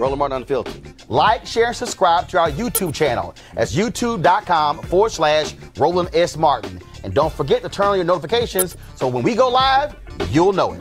Roland Martin Unfiltered. Like, share, and subscribe to our YouTube channel. That's youtube.com/Roland S. Martin. And don't forget to turn on your notifications so when we go live, you'll know it.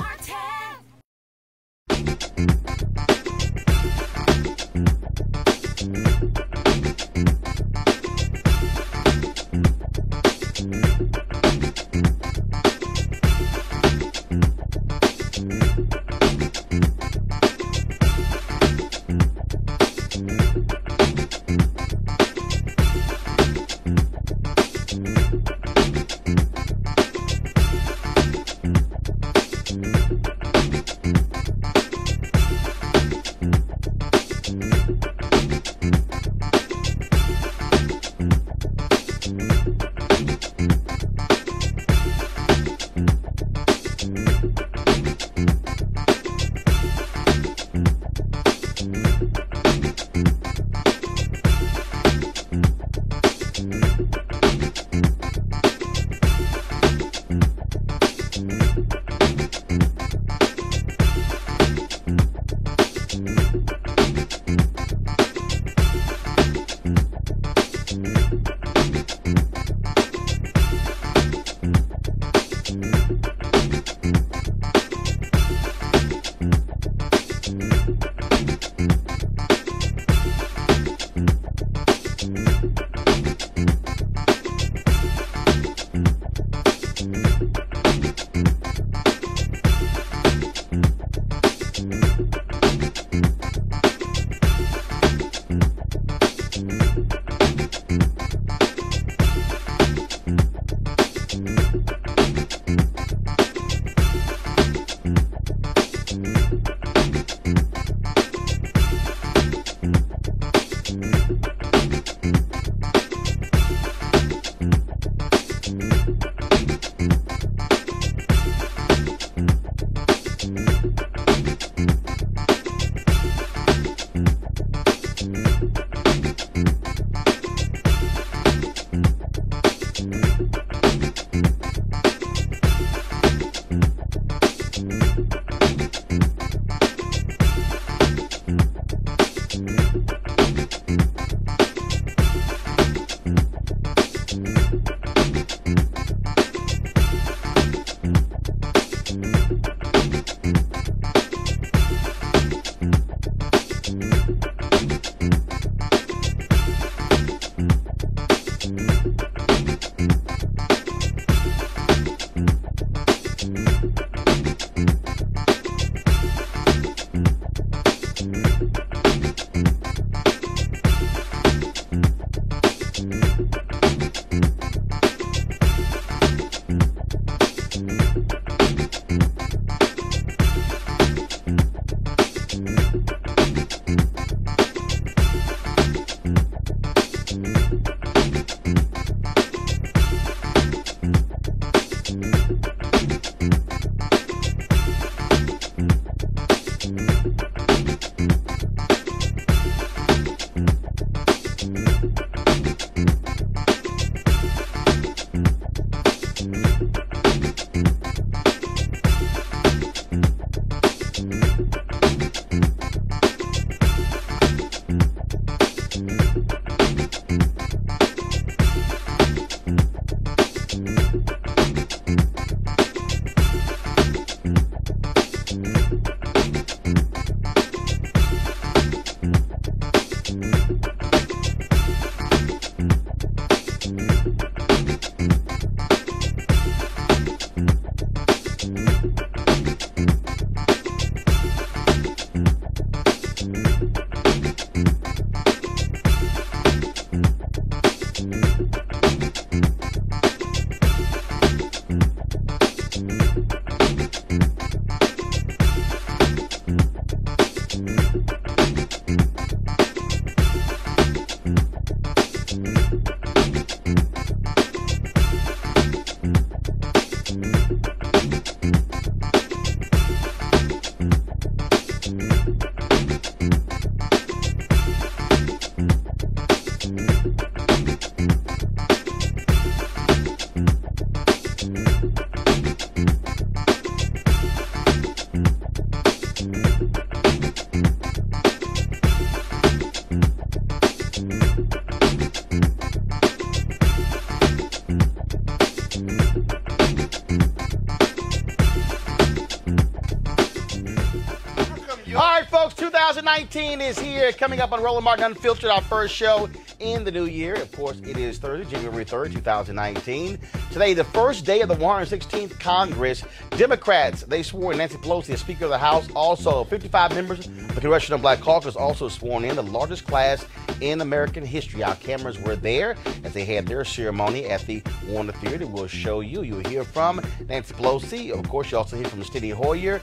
2019 is here, coming up on Roland Martin Unfiltered, our first show in the new year. Of course, it is Thursday, January 3rd, 2019. Today, the first day of the 116th Congress. Democrats, they swore in Nancy Pelosi as Speaker of the House. Also, 55 members of the Congressional Black Caucus also sworn in, the largest class in American history. Our cameras were there as they had their ceremony at the Warner Theater. We'll show you. You'll hear from Nancy Pelosi. Of course, you also hear from Steny Hoyer.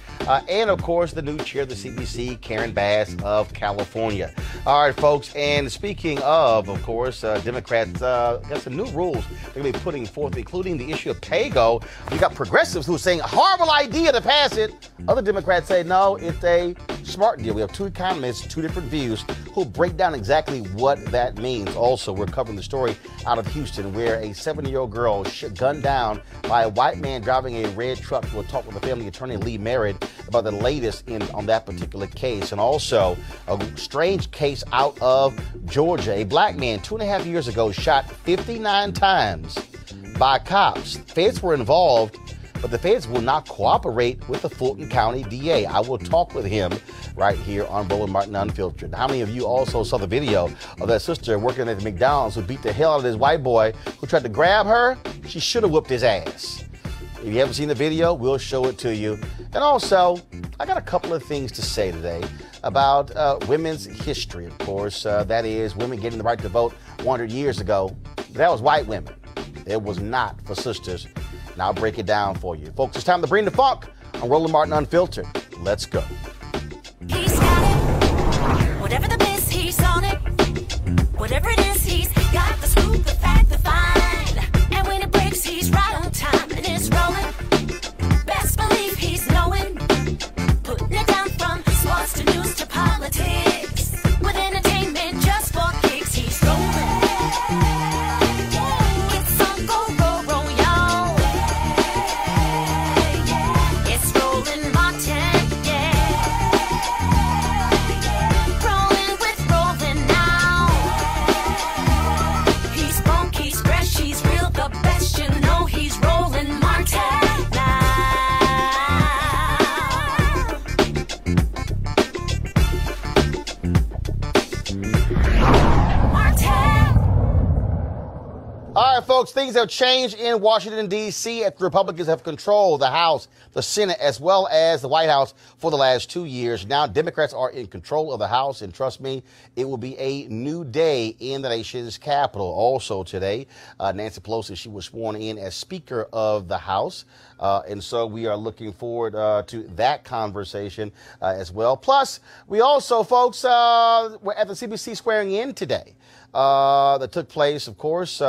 And, of course, the new chair of the CBC, Karen Bass of California. All right, folks, and speaking of course, Democrats got some new rules they're going to be putting forth, including the issue of pay-go. You got progressives who are saying, horrible idea to pass it. Other Democrats say, no, it's a smart deal. We have two economists, two different views, who'll break down exactly what that means. Also, we're covering the story out of Houston where a 7-year-old girl gunned down by a white man driving a red truck. We'll talk with the family attorney, Lee Merritt, about the latest on that particular case. And also, a strange case out of Georgia. A black man 2.5 years ago shot 59 times by cops. Feds were involved, but the feds will not cooperate with the Fulton County DA. I will talk with him right here on Roland Martin Unfiltered. How many of you also saw the video of that sister working at the McDonald's who beat the hell out of this white boy who tried to grab her? She should have whooped his ass. If you haven't seen the video, we'll show it to you. And also, I got a couple of things to say today about women's history, of course. That is women getting the right to vote 100 years ago. That was white women. It was not for sisters. And I'll break it down for you. Folks, it's time to bring the funk on Roland Martin Unfiltered. Let's go. He's got it. Whatever the biz, he's on it. Whatever it is, he's got the scoop, the fact, the find. And when it breaks, he's right on time and it's rolling. Best believe he's knowing. Putting it down from sports to news to politics. With entertainment just for kicks, he's rolling. It's on go, y'all. It's Roland Martin, yeah. Rolling with Roland now. He's funk, he's fresh, he's real, the best, you know he's Roland Martin now. All right, folks, things have changed in Washington, D.C. as the Republicans have controlled the House, the Senate, as well as the White House for the last 2 years. Now Democrats are in control of the House, and trust me, it will be a new day in the nation's capital. Also today, Nancy Pelosi, she was sworn in as Speaker of the House, and so we are looking forward to that conversation as well. Plus, we also, folks, were at the CBC swearing in today. That took place, of course,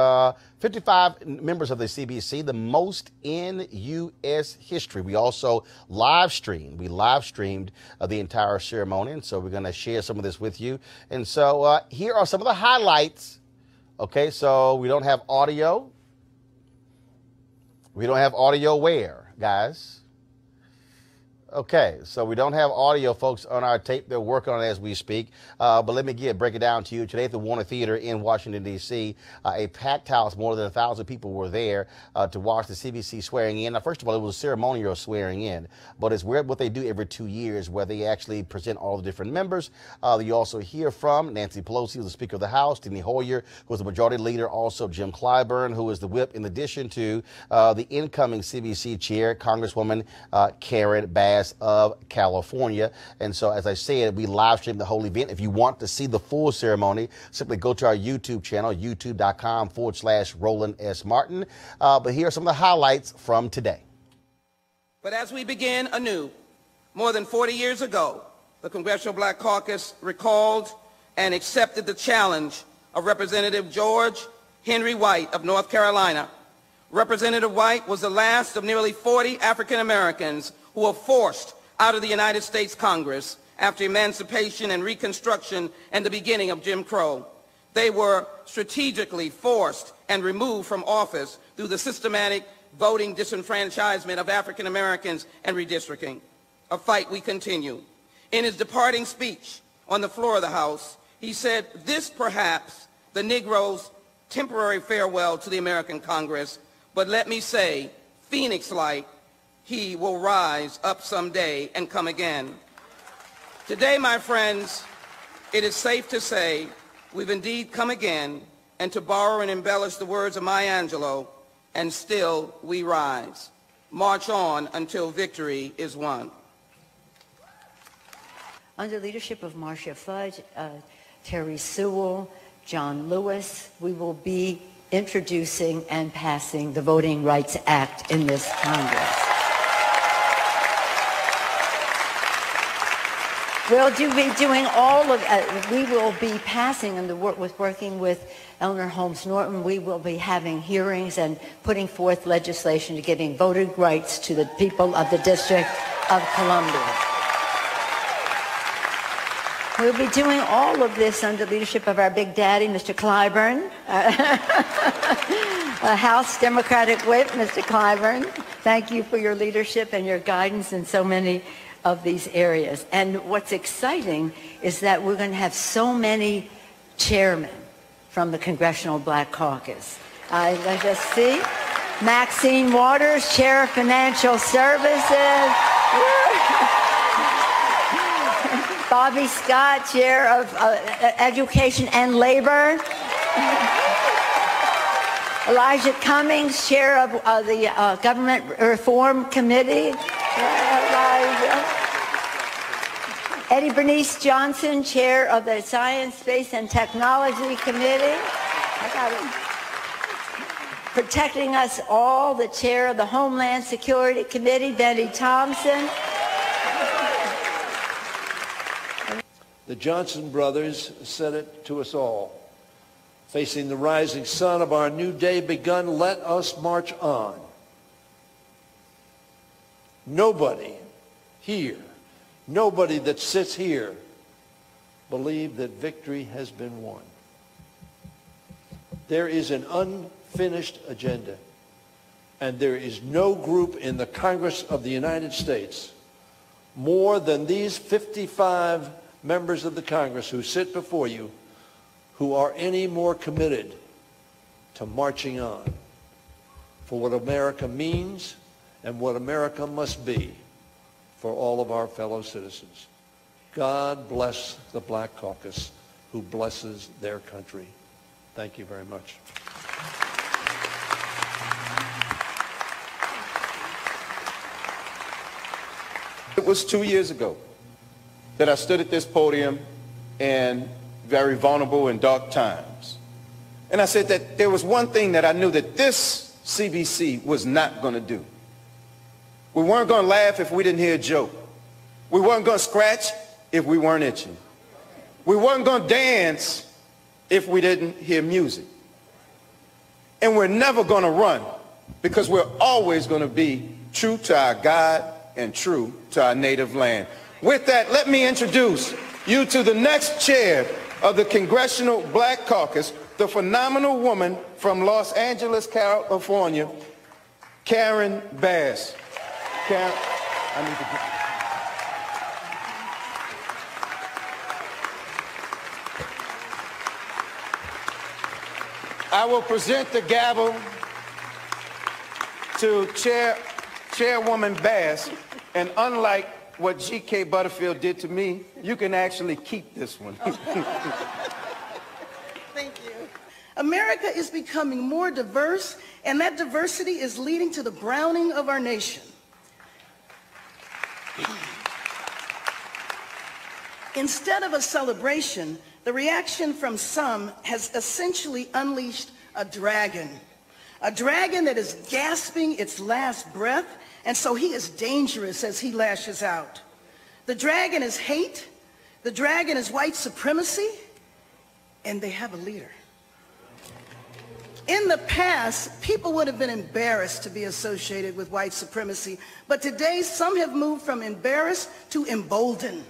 55 members of the CBC, the most in U.S. history. We also live streamed the entire ceremony, and so we're going to share some of this with you. And so here are some of the highlights. Okay, so we don't have audio. We don't have audio where, guys? Okay, so we don't have audio, folks, on our tape. They're working on it as we speak. But let me break it down to you. Today at the Warner Theater in Washington, D.C., a packed house, more than 1,000 people were there to watch the CBC swearing in. Now, first of all, it was a ceremonial swearing in, but it's what they do every 2 years where they actually present all the different members. You also hear from Nancy Pelosi, who's the Speaker of the House, Steny Hoyer, who is the Majority Leader, also Jim Clyburn, who is the whip, in addition to the incoming CBC chair, Congresswoman Karen Bass of California. And so, as I said, we live streamed the whole event. If you want to see the full ceremony, simply go to our YouTube channel, youtube.com/Roland S. Martin. But here are some of the highlights from today. But as we begin anew, more than 40 years ago, the Congressional Black Caucus recalled and accepted the challenge of Representative George Henry White of North Carolina. Representative White was the last of nearly 40 African Americans who were forced out of the United States Congress after emancipation and Reconstruction and the beginning of Jim Crow. They were strategically forced and removed from office through the systematic voting disenfranchisement of African Americans and redistricting, a fight we continue. In his departing speech on the floor of the House, he said, "This perhaps the Negro's temporary farewell to the American Congress, but let me say, Phoenix-like, he will rise up someday and come again." Today, my friends, it is safe to say we've indeed come again, and to borrow and embellish the words of Maya Angelou, and still we rise. March on until victory is won. Under leadership of Marcia Fudge, Terry Sewell, John Lewis, we will be introducing and passing the Voting Rights Act in this Congress. We'll be doing all of we will be passing, and working with Eleanor Holmes Norton, we will be having hearings and putting forth legislation to giving voting rights to the people of the District of Columbia. We'll be doing all of this under leadership of our big daddy, Mr. Clyburn, House Democratic Whip, Mr. Clyburn. Thank you for your leadership and your guidance in so many of these areas. And what's exciting is that we're going to have so many chairmen from the Congressional Black Caucus. Let's just see. Maxine Waters, Chair of Financial Services. Bobby Scott, Chair of Education and Labor. Elijah Cummings, Chair of the Government Reform Committee. Eddie Bernice Johnson, Chair of the Science, Space, and Technology Committee. I got him. Protecting us all, the Chair of the Homeland Security Committee, Benny Thompson. The Johnson brothers said it to us all. Facing the rising sun of our new day begun, let us march on. Nobody here, nobody that sits here, believe that victory has been won. There is an unfinished agenda, and there is no group in the Congress of the United States more than these 55 members of the Congress who sit before you who are any more committed to marching on for what America means and what America must be for all of our fellow citizens. God bless the Black Caucus who blesses their country. Thank you very much. It was 2 years ago that I stood at this podium in very vulnerable and dark times. And I said that there was one thing that I knew that this CBC was not going to do. We weren't going to laugh if we didn't hear a joke. We weren't going to scratch if we weren't itching. We weren't going to dance if we didn't hear music. And we're never going to run because we're always going to be true to our God and true to our native land. With that, let me introduce you to the next chair of the Congressional Black Caucus, the phenomenal woman from Los Angeles, California, Karen Bass. Karen, I need to I will present the gavel to Chairwoman Bass, and unlike what G.K. Butterfield did to me, you can actually keep this one. Thank you. America is becoming more diverse, and that diversity is leading to the browning of our nation. Instead of a celebration, the reaction from some has essentially unleashed a dragon that is gasping its last breath, and so he is dangerous as he lashes out. The dragon is hate, the dragon is white supremacy, and they have a leader. In the past, people would have been embarrassed to be associated with white supremacy, but today some have moved from embarrassed to emboldened.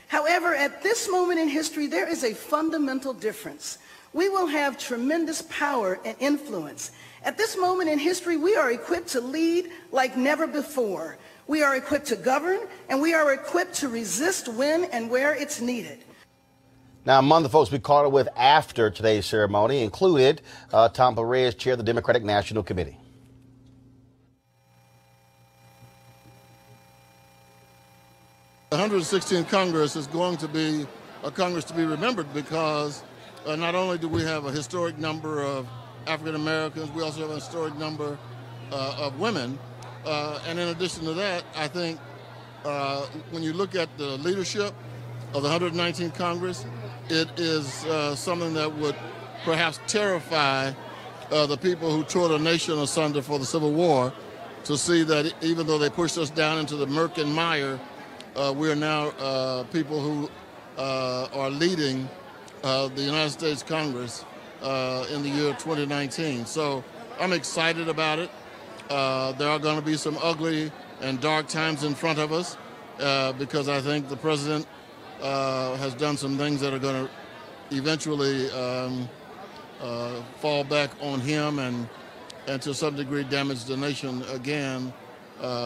However, at this moment in history, there is a fundamental difference. We will have tremendous power and influence. At this moment in history, we are equipped to lead like never before. We are equipped to govern, and we are equipped to resist when and where it's needed. Now, among the folks we caught up with after today's ceremony included Tom Perez, chair of the Democratic National Committee. The 116th Congress is going to be a Congress to be remembered because not only do we have a historic number of African Americans, we also have a historic number of women. And in addition to that, I think when you look at the leadership of the 119th Congress, it is something that would perhaps terrify the people who tore the nation asunder for the Civil War, to see that even though they pushed us down into the murk and mire, we are now people who are leading the United States Congress in the year 2019. So I'm excited about it. There are going to be some ugly and dark times in front of us because I think the president has done some things that are going to eventually fall back on him and to some degree damage the nation again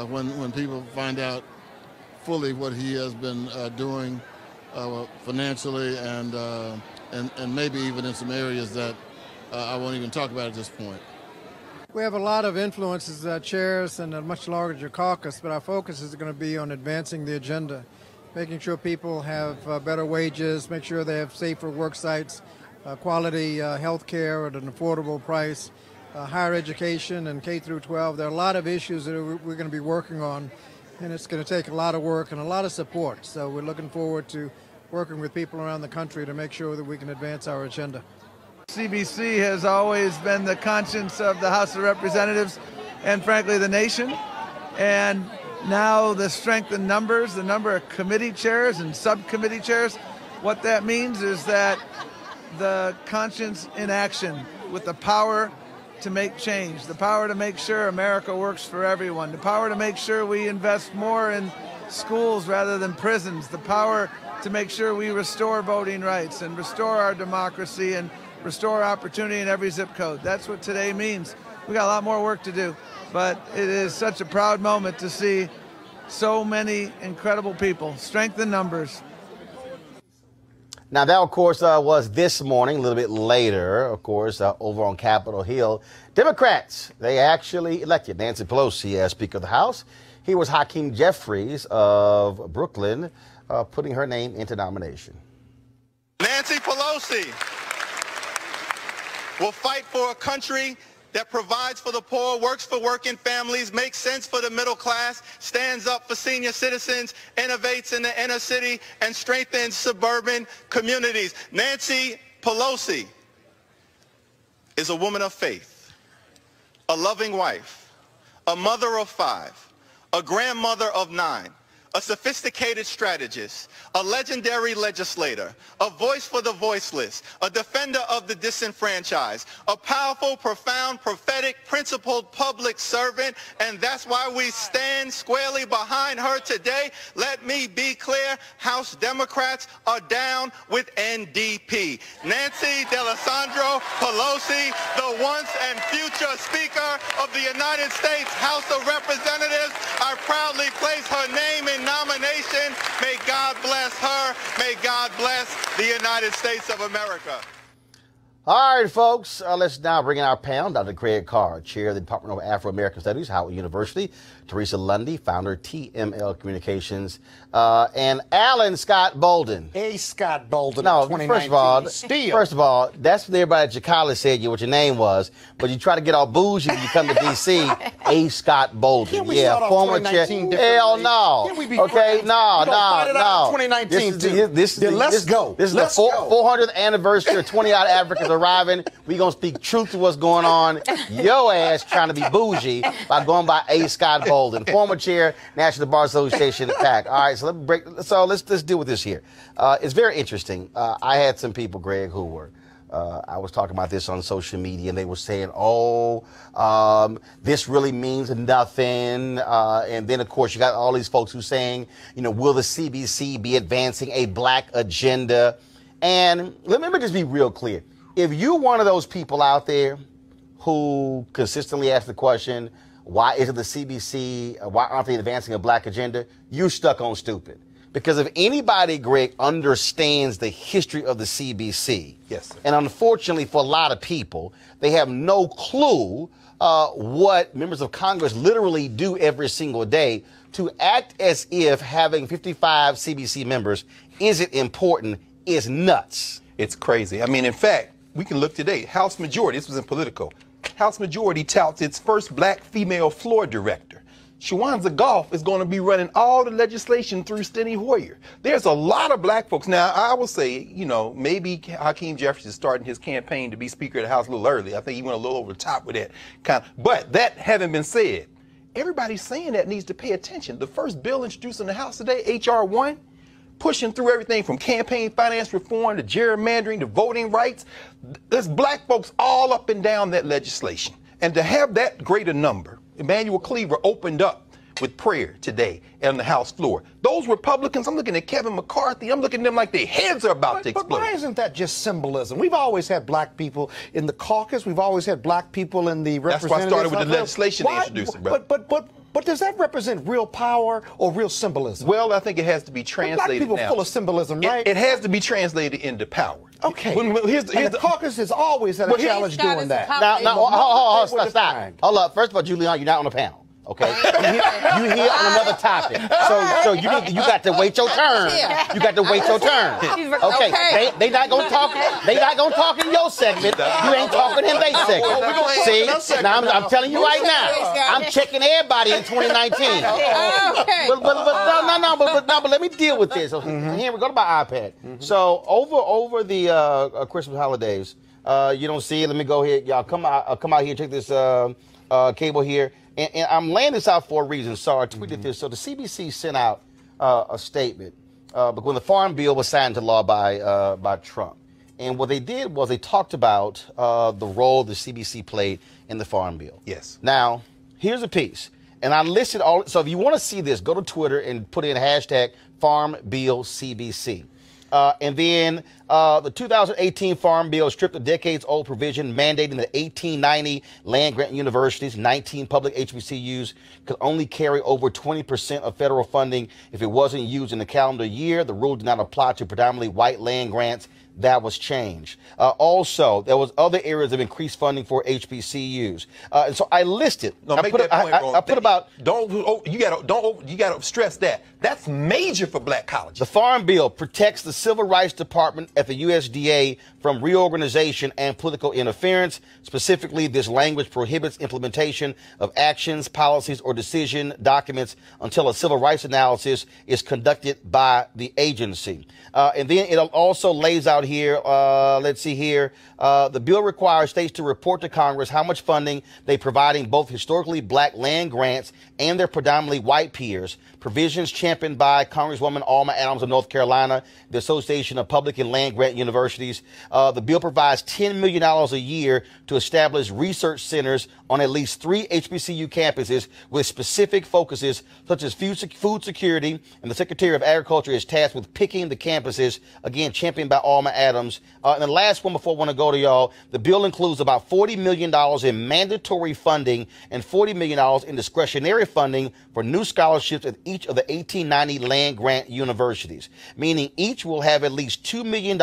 when people find out fully what he has been doing financially and maybe even in some areas that I won't even talk about at this point. We have a lot of influences, chairs, and a much larger caucus, but our focus is going to be on advancing the agenda, making sure people have better wages, make sure they have safer work sites, quality health care at an affordable price, higher education and K through 12. There are a lot of issues that we're going to be working on, and it's going to take a lot of work and a lot of support. So we're looking forward to working with people around the country to make sure that we can advance our agenda. CBC has always been the conscience of the House of Representatives and, frankly, the nation. And now the strength in numbers, the number of committee chairs and subcommittee chairs, what that means is that the conscience in action with the power to make change, the power to make sure America works for everyone, the power to make sure we invest more in schools rather than prisons, the power to make sure we restore voting rights and restore our democracy and restore opportunity in every zip code. That's what today means. We got a lot more work to do, but it is such a proud moment to see so many incredible people, strength in numbers. Now, that, of course, was this morning, a little bit later, of course, over on Capitol Hill. Democrats, they actually elected Nancy Pelosi as Speaker of the House. Here was Hakeem Jeffries of Brooklyn putting her name into nomination. Nancy Pelosi will fight for a country that provides for the poor, works for working families, makes sense for the middle class, stands up for senior citizens, innovates in the inner city, and strengthens suburban communities. Nancy Pelosi is a woman of faith, a loving wife, a mother of 5, a grandmother of 9, a sophisticated strategist, a legendary legislator, a voice for the voiceless, a defender of the disenfranchised, a powerful, profound, prophetic, principled public servant, and that's why we stand squarely behind her today. Let me be clear, House Democrats are down with NDP. Nancy D'Alessandro Pelosi, the once and future Speaker of the United States House of Representatives, I proudly place her name in nomination. May God bless her. May God bless the United States of America. All right, folks, let's now bring in our panel. Dr. Craig Carr, Chair of the Department of Afro-American Studies, Howard University. Teresa Lundy, founder, TML Communications. And Alan Scott Bolden. A. Scott Bolden. No, first of all, that's what everybody at Chicago said you what your name was, but you try to get all bougie when you come to D.C. A. Scott Bolden. Can't we start off 2019 differently? Hell no. Can't we be okay, no. Let's go. This is the 400th anniversary of 20-odd Africans arriving. We're going to speak truth to what's going on. Your ass trying to be bougie by going by A. Scott Bolden, former chair, National Bar Association PAC. All right, so let's deal with this here. It's very interesting. I had some people, Greg, who were, I was talking about this on social media, and they were saying, this really means nothing. And then, of course, you got all these folks who saying, will the CBC be advancing a black agenda? And let me just be real clear. If you're one of those people out there who consistently ask the question, why isn't the CBC, why aren't they advancing a black agenda? You're stuck on stupid. Because if anybody, Greg, understands the history of the CBC, yes, and unfortunately for a lot of people, they have no clue what members of Congress literally do every single day to act as if having 55 CBC members isn't important is nuts. It's crazy. I mean, in fact, we can look today. House Majority, this was in Politico. House Majority touts its first black female floor director. Shawanza Goff is going to be running all the legislation through Steny Hoyer. There's a lot of black folks. Now, I will say, you know, maybe Hakeem Jeffries is starting his campaign to be Speaker of the House a little early. I think he went a little over the top with that. But that having been said, everybody's saying that needs to pay attention. The first bill introduced in the House today, H.R. 1, pushing through everything from campaign finance reform to gerrymandering to voting rights. There's black folks all up and down that legislation. And to have that greater number, Emmanuel Cleaver opened up with prayer today on the House floor. Those Republicans, I'm looking at Kevin McCarthy, I'm looking at them like their heads are about to explode. But why isn't that just symbolism? We've always had black people in the caucus. We've always had black people in the representatives. That's why I started with the legislation they introduced, bro. But does that represent real power or real symbolism? Well, I think it has to be translated. Black people now. Full of symbolism, right? It has to be translated into power. Okay. Here's the caucus has always had a challenge doing that. Stop. Hold up. First of all, Julian, you're not on the panel. Okay, you here on another topic, so you got to wait your turn. You got to wait your turn. Okay, they not gonna talk. They not gonna talk in your segment. You ain't talking in their segment. See, now I'm telling you right now, I'm checking everybody in 2019. But let me deal with this. Here we go to my iPad. So over the Christmas holidays, you don't see it. Let me go here, y'all. Come out here. Check this cable here. And I'm laying this out for a reason. So I tweeted this. So the CBC sent out a statement when the Farm Bill was signed into law by Trump. And what they did was they talked about the role the CBC played in the Farm Bill. Yes. Now, here's a piece. And I listed all. So if you want to see this, go to Twitter and put in hashtag Farm Bill CBC. And then the 2018 Farm Bill stripped a decades-old provision mandating that 1890 land-grant universities, 19 public HBCUs, could only carry over 20% of federal funding if it wasn't used in the calendar year. The rule did not apply to predominantly white land grants. That was changed. Also, there was other areas of increased funding for HBCUs, and so I listed. No, make that point, I put about. You gotta stress that. That's major for black colleges. The Farm Bill protects the Civil Rights Department at the USDA from reorganization and political interference. Specifically, this language prohibits implementation of actions, policies, or decision documents until a civil rights analysis is conducted by the agency. And then it also lays out here, let's see here, the bill requires states to report to Congress how much funding they're providing both historically black land grants and their predominantly white peers. Provisions championed by Congresswoman Alma Adams of North Carolina, the Association of Public and Land Grant Universities. The bill provides $10 million a year to establish research centers on at least 3 HBCU campuses with specific focuses such as food security, and the Secretary of Agriculture is tasked with picking the campuses, again, championed by Alma Adams. And the last one before I want to go to y'all, the bill includes about $40 million in mandatory funding and $40 million in discretionary funding for new scholarships at each of the 1890 land grant universities, meaning each will have at least $2 million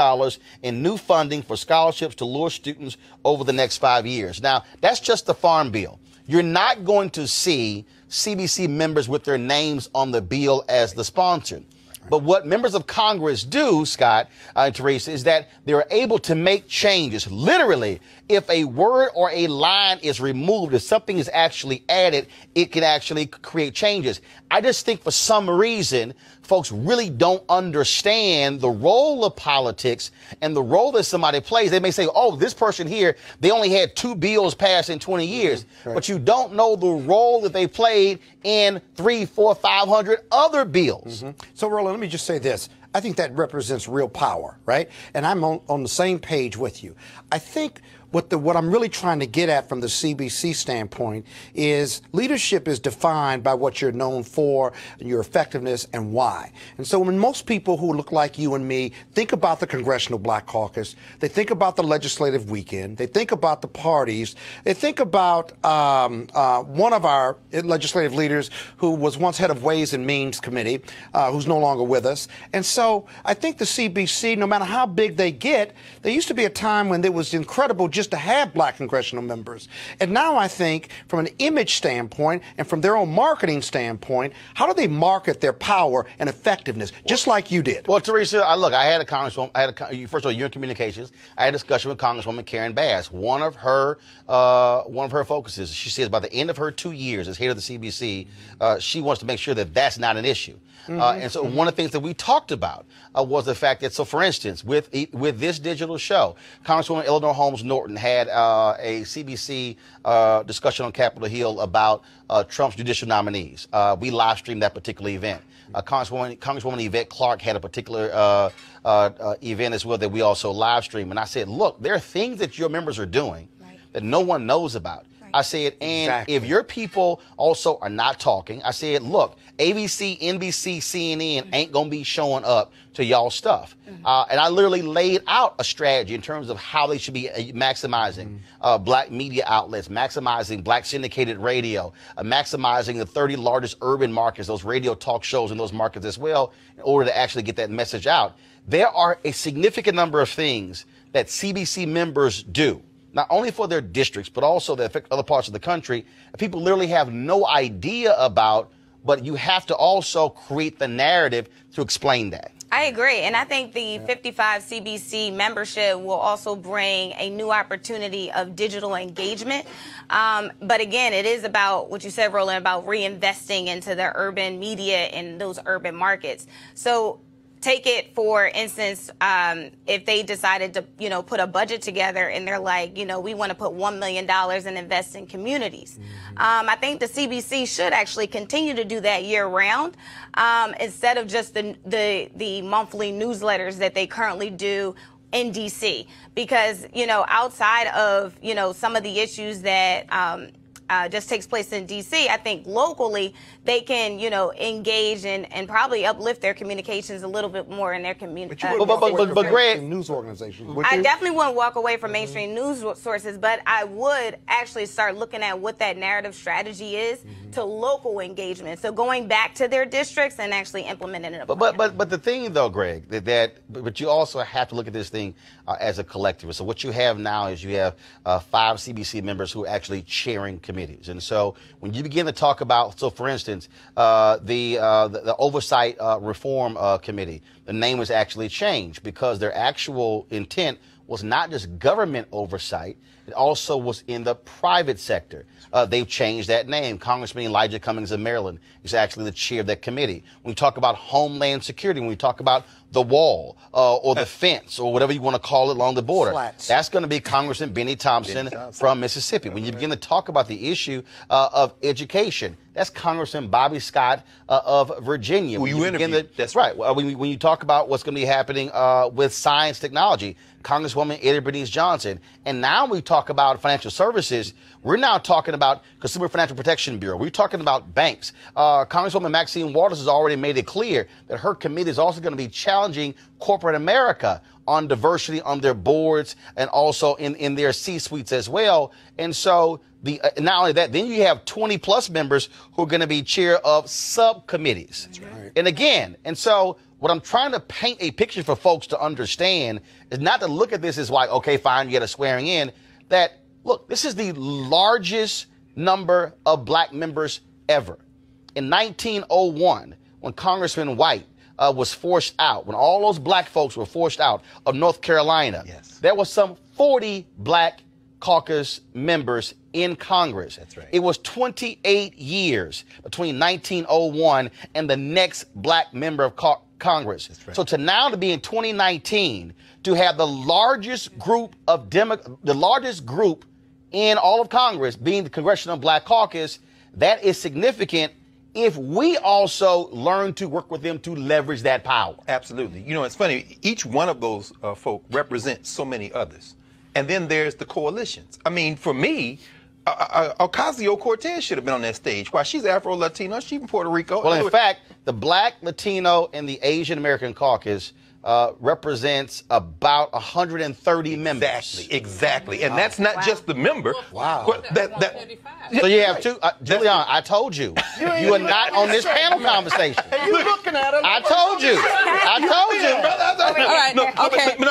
in new funding for scholarships to lure students over the next 5 years. Now, that's just the Farm Bill. You're not going to see CBC members with their names on the bill as the sponsor. But what members of Congress do, Scott and Teresa, is that they're able to make changes. Literally, if a word or a line is removed, if something is actually added, it can actually create changes. I just think for some reason, folks really don't understand the role of politics and the role that somebody plays. They may say, oh, this person here, they only had 2 bills passed in 20 years. Right. But you don't know the role that they played in 300, 400, 500 other bills. So, Roland, let me just say this. I think that represents real power, right? And I'm on the same page with you. I think what I'm really trying to get at from the CBC standpoint is leadership is defined by what you're known for, your effectiveness, and why. And so when most people who look like you and me think about the Congressional Black Caucus, they think about the legislative weekend, they think about the parties, they think about one of our legislative leaders who was once head of Ways and Means Committee, who's no longer with us. And so I think the CBC, no matter how big they get, there used to be a time when there was incredible just just to have black congressional members. And now I think from an image standpoint and from their own marketing standpoint, how do they market their power and effectiveness, just like you did? Well, Teresa, look, I had a congresswoman. First of all, you're in communications. I had a discussion with Congresswoman Karen Bass. One of her focuses, she says, by the end of her 2 years as head of the CBC, she wants to make sure that that's not an issue. And so one of the things that we talked about was the fact that, so for instance, with this digital show, Congresswoman Eleanor Holmes Norton had a CBC discussion on Capitol Hill about Trump's judicial nominees. We live streamed that particular event. Congresswoman Yvette Clarke had a particular event as well that we also live streamed. And I said, look, there are things that your members are doing that no one knows about. I said, and if your people also are not talking, I said, look, ABC, NBC, CNN ain't going to be showing up to y'all stuff. And I literally laid out a strategy in terms of how they should be maximizing black media outlets, maximizing black syndicated radio, maximizing the 30 largest urban markets, those radio talk shows in those markets as well, in order to actually get that message out. There are a significant number of things that CBC members do, not only for their districts, but also that affect other parts of the country, that people literally have no idea about, but you have to also create the narrative to explain that. I agree. And I think the 55 CBC membership will also bring a new opportunity of digital engagement. But again, it is about what you said, Roland, about reinvesting into the urban media in those urban markets. So take it, for instance, if they decided to, put a budget together and they're like, we want to put $1 million and invest in communities. I think the CBC should actually continue to do that year round instead of just the monthly newsletters that they currently do in D.C. Because, outside of, some of the issues that just takes place in D.C., I think locally they can, engage and probably uplift their communications a little bit more in their community. But Greg, news organizations. I definitely wouldn't walk away from mainstream news sources, but I would actually start looking at what that narrative strategy is to local engagement. So going back to their districts and actually implementing it. But the thing though, Greg, but you also have to look at this thing as a collective. So what you have now is you have 5 CBC members who are actually chairing committees. And so when you begin to talk about, so for instance, the Oversight Reform Committee, the name was actually changed because their actual intent was not just government oversight, it also was in the private sector. They've changed that name. Congressman Elijah Cummings of Maryland is actually the chair of that committee. When we talk about Homeland Security, when we talk about the wall or the fence or whatever you want to call it along the border, that's going to be Congressman Benny Thompson from Mississippi. When you begin to talk about the issue of education, that's Congressman Bobby Scott of Virginia. Who you interviewed. That's right. When you talk about what's going to be happening with science technology, Congresswoman Eddie Bernice Johnson. And now we talk about financial services. We're now talking about Consumer Financial Protection Bureau. We're talking about banks. Congresswoman Maxine Waters has already made it clear that her committee is also going to be challenging corporate America on diversity on their boards and also in their C-suites as well. And so not only that, then you have 20 plus members who are going to be chair of subcommittees. That's right. And again, so what I'm trying to paint a picture for folks to understand is not to look at this as like, okay, fine, you get a swearing in. That, look, this is the largest number of black members ever. In 1901, when Congressman White was forced out, when all those black folks were forced out of North Carolina, there was some 40 black caucus members in Congress. That's right. It was 28 years between 1901 and the next black member of Congress. That's right. So to be in 2019 to have the largest group of the largest group in all of Congress being the Congressional Black Caucus, that is significant if we also learn to work with them to leverage that power. Absolutely. It's funny. Each one of those folk represents so many others. And then there's the coalitions. I mean, for me, Ocasio-Cortez should have been on that stage. Why? She's Afro-Latino. She's from Puerto Rico. Well, in fact, the Black, Latino, and the Asian American caucus represents about 130 members. Exactly. And that's not just the member. Wow. So you have two. Julian, I told you. You are not on this panel conversation. You looking at him? I told you. All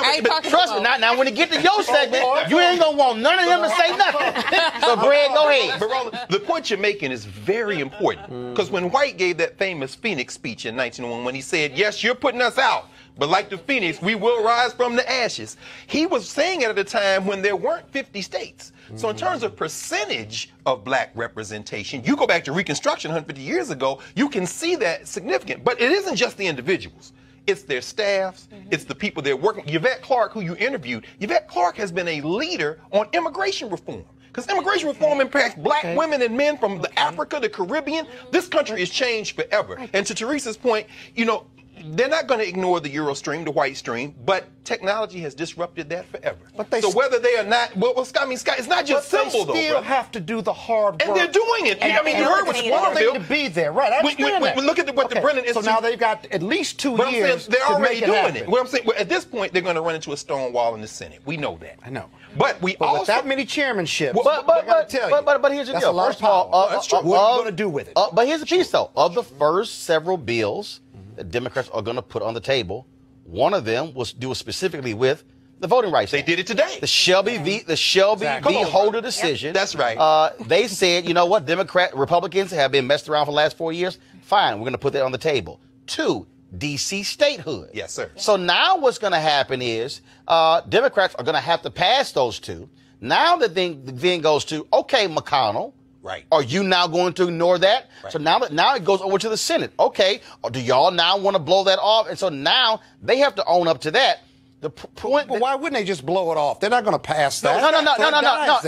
right. Trust me. Now, when you get to your segment, you ain't going to want none of them to say nothing. So, Greg, go ahead. But Roland, the point you're making is very important. Because when White gave that famous Phoenix speech in 1901, when he said, yes, you're putting us out, but like the Phoenix, we will rise from the ashes. He was saying it at a time when there weren't 50 states. So in terms of percentage of black representation, you go back to Reconstruction 150 years ago, you can see that significant. But it isn't just the individuals. It's their staffs. It's the people they're working. Yvette Clarke, who you interviewed, Yvette Clarke has been a leader on immigration reform. Because immigration reform impacts black women and men from the Africa, the Caribbean. This country has changed forever. And to Teresa's point, you know, they're not going to ignore the Euro stream, the white stream, but technology has disrupted that forever. So whether they are not, Scott, it's not just simple, though. They still have to do the hard work. And they're doing it. I mean, you heard what Swanville to be there, right? I understand that. Look at what the Brennan Institute. So now they've got at least 2 years. They're already to doing it. What I'm saying, at this point, they're going to run into a stone wall in the Senate. We know that. I know. But with that many chairmanships, but here's the deal. First of all, that's true. What are you going to do with it? But here's the piece, though. Of the first several bills that Democrats are going to put on the table, one of them was do specifically with the voting rights. They did it today. The Shelby v. Holder decision. Yep, that's right. They said, you know what, Republicans have been messed around for the last 4 years. Fine, we're going to put that on the table. 2, D.C. statehood. Yes, sir. So now what's going to happen is Democrats are going to have to pass those two. Now the thing goes to, okay, McConnell. Right. Are you now going to ignore that? Right. So now it goes over to the Senate. Okay. Or do y'all now want to blow that off? And so now they have to own up to that. The point. But why wouldn't they just blow it off? They're not going to pass that.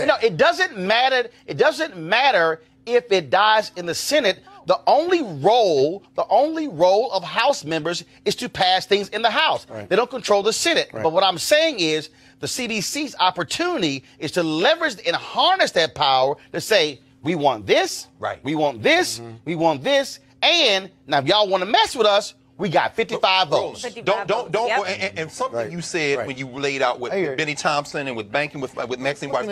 No. It doesn't matter. It doesn't matter if it dies in the Senate. The only role of House members is to pass things in the House. Right. They don't control the Senate. Right. But what I'm saying is the CBC's opportunity is to leverage and harness that power to say, we want this, right? We want this, we want this, and now if y'all want to mess with us, we got 55 votes. Don't. Yep. And something you said when you laid out with Benny Thompson and with banking with Maxine Watts,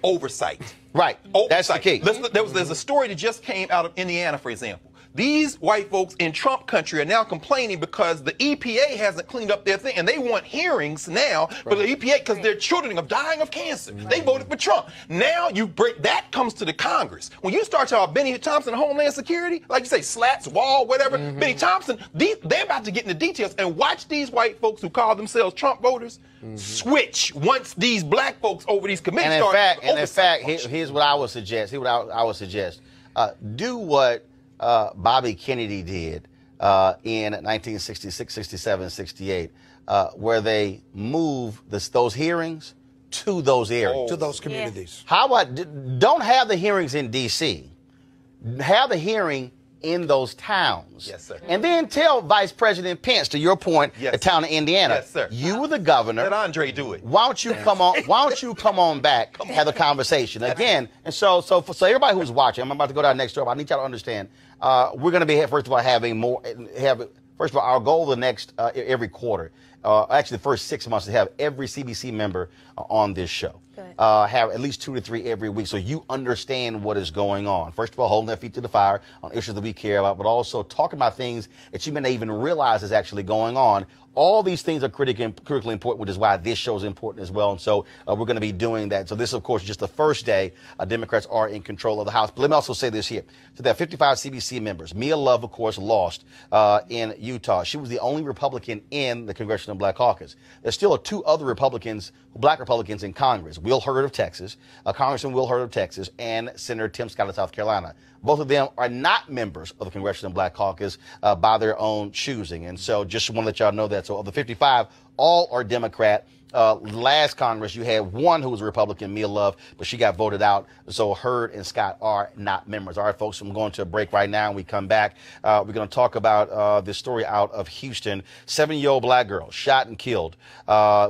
oversight. Right. Oversight. That's the key. There's a story that just came out of Indiana, for example. These white folks in Trump country are now complaining because the EPA hasn't cleaned up their thing, and they want hearings now for the EPA because their children are dying of cancer. They voted for Trump. Now that comes to the Congress. When you start talking about Benny Thompson, Homeland Security, like you say, slats, wall, whatever, Benny Thompson, they're about to get into details and watch these white folks who call themselves Trump voters switch once these black folks over these committees start. In fact, here's what I would suggest. Do what Bobby Kennedy did in 1966, 67, 68, where they move those hearings to those areas. To those communities. How about, don't have the hearings in D.C., have the hearing in those towns. Yes, sir. And then tell Vice President Pence, to your point, the town of Indiana. Yes, sir. You were the governor. Let Andre do it. Why don't you come on back, have the conversation again? And so everybody who's watching, I'm about to go down next door, but I need y'all to understand, we're going to be, first of all, our goal the next, every quarter, actually the first 6 months, to have every CBC member on this show. Have at least 2 to 3 every week so you understand what is going on. First of all, holding their feet to the fire on issues that we care about, but also talking about things that you may not even realize is actually going on. All these things are critically important, which is why this show is important as well. And so we're going to be doing that. So this, of course, is just the first day Democrats are in control of the House. But let me also say this here. So there are 55 CBC members. Mia Love, of course, lost in Utah. She was the only Republican in the Congressional Black Caucus. There's still 2 other black Republicans in Congress. Will Hurd of Texas, Congressman Will Hurd of Texas, and Senator Tim Scott of South Carolina. Both of them are not members of the Congressional Black Caucus by their own choosing. And so just want to let y'all know that. So of the 55, all are Democrat. last Congress, you had one who was a Republican, Mia Love, but she got voted out. So Hurd and Scott are not members. All right, folks, I'm going to a break right now. When we come back, we're going to talk about this story out of Houston. 7-year-old black girl shot and killed,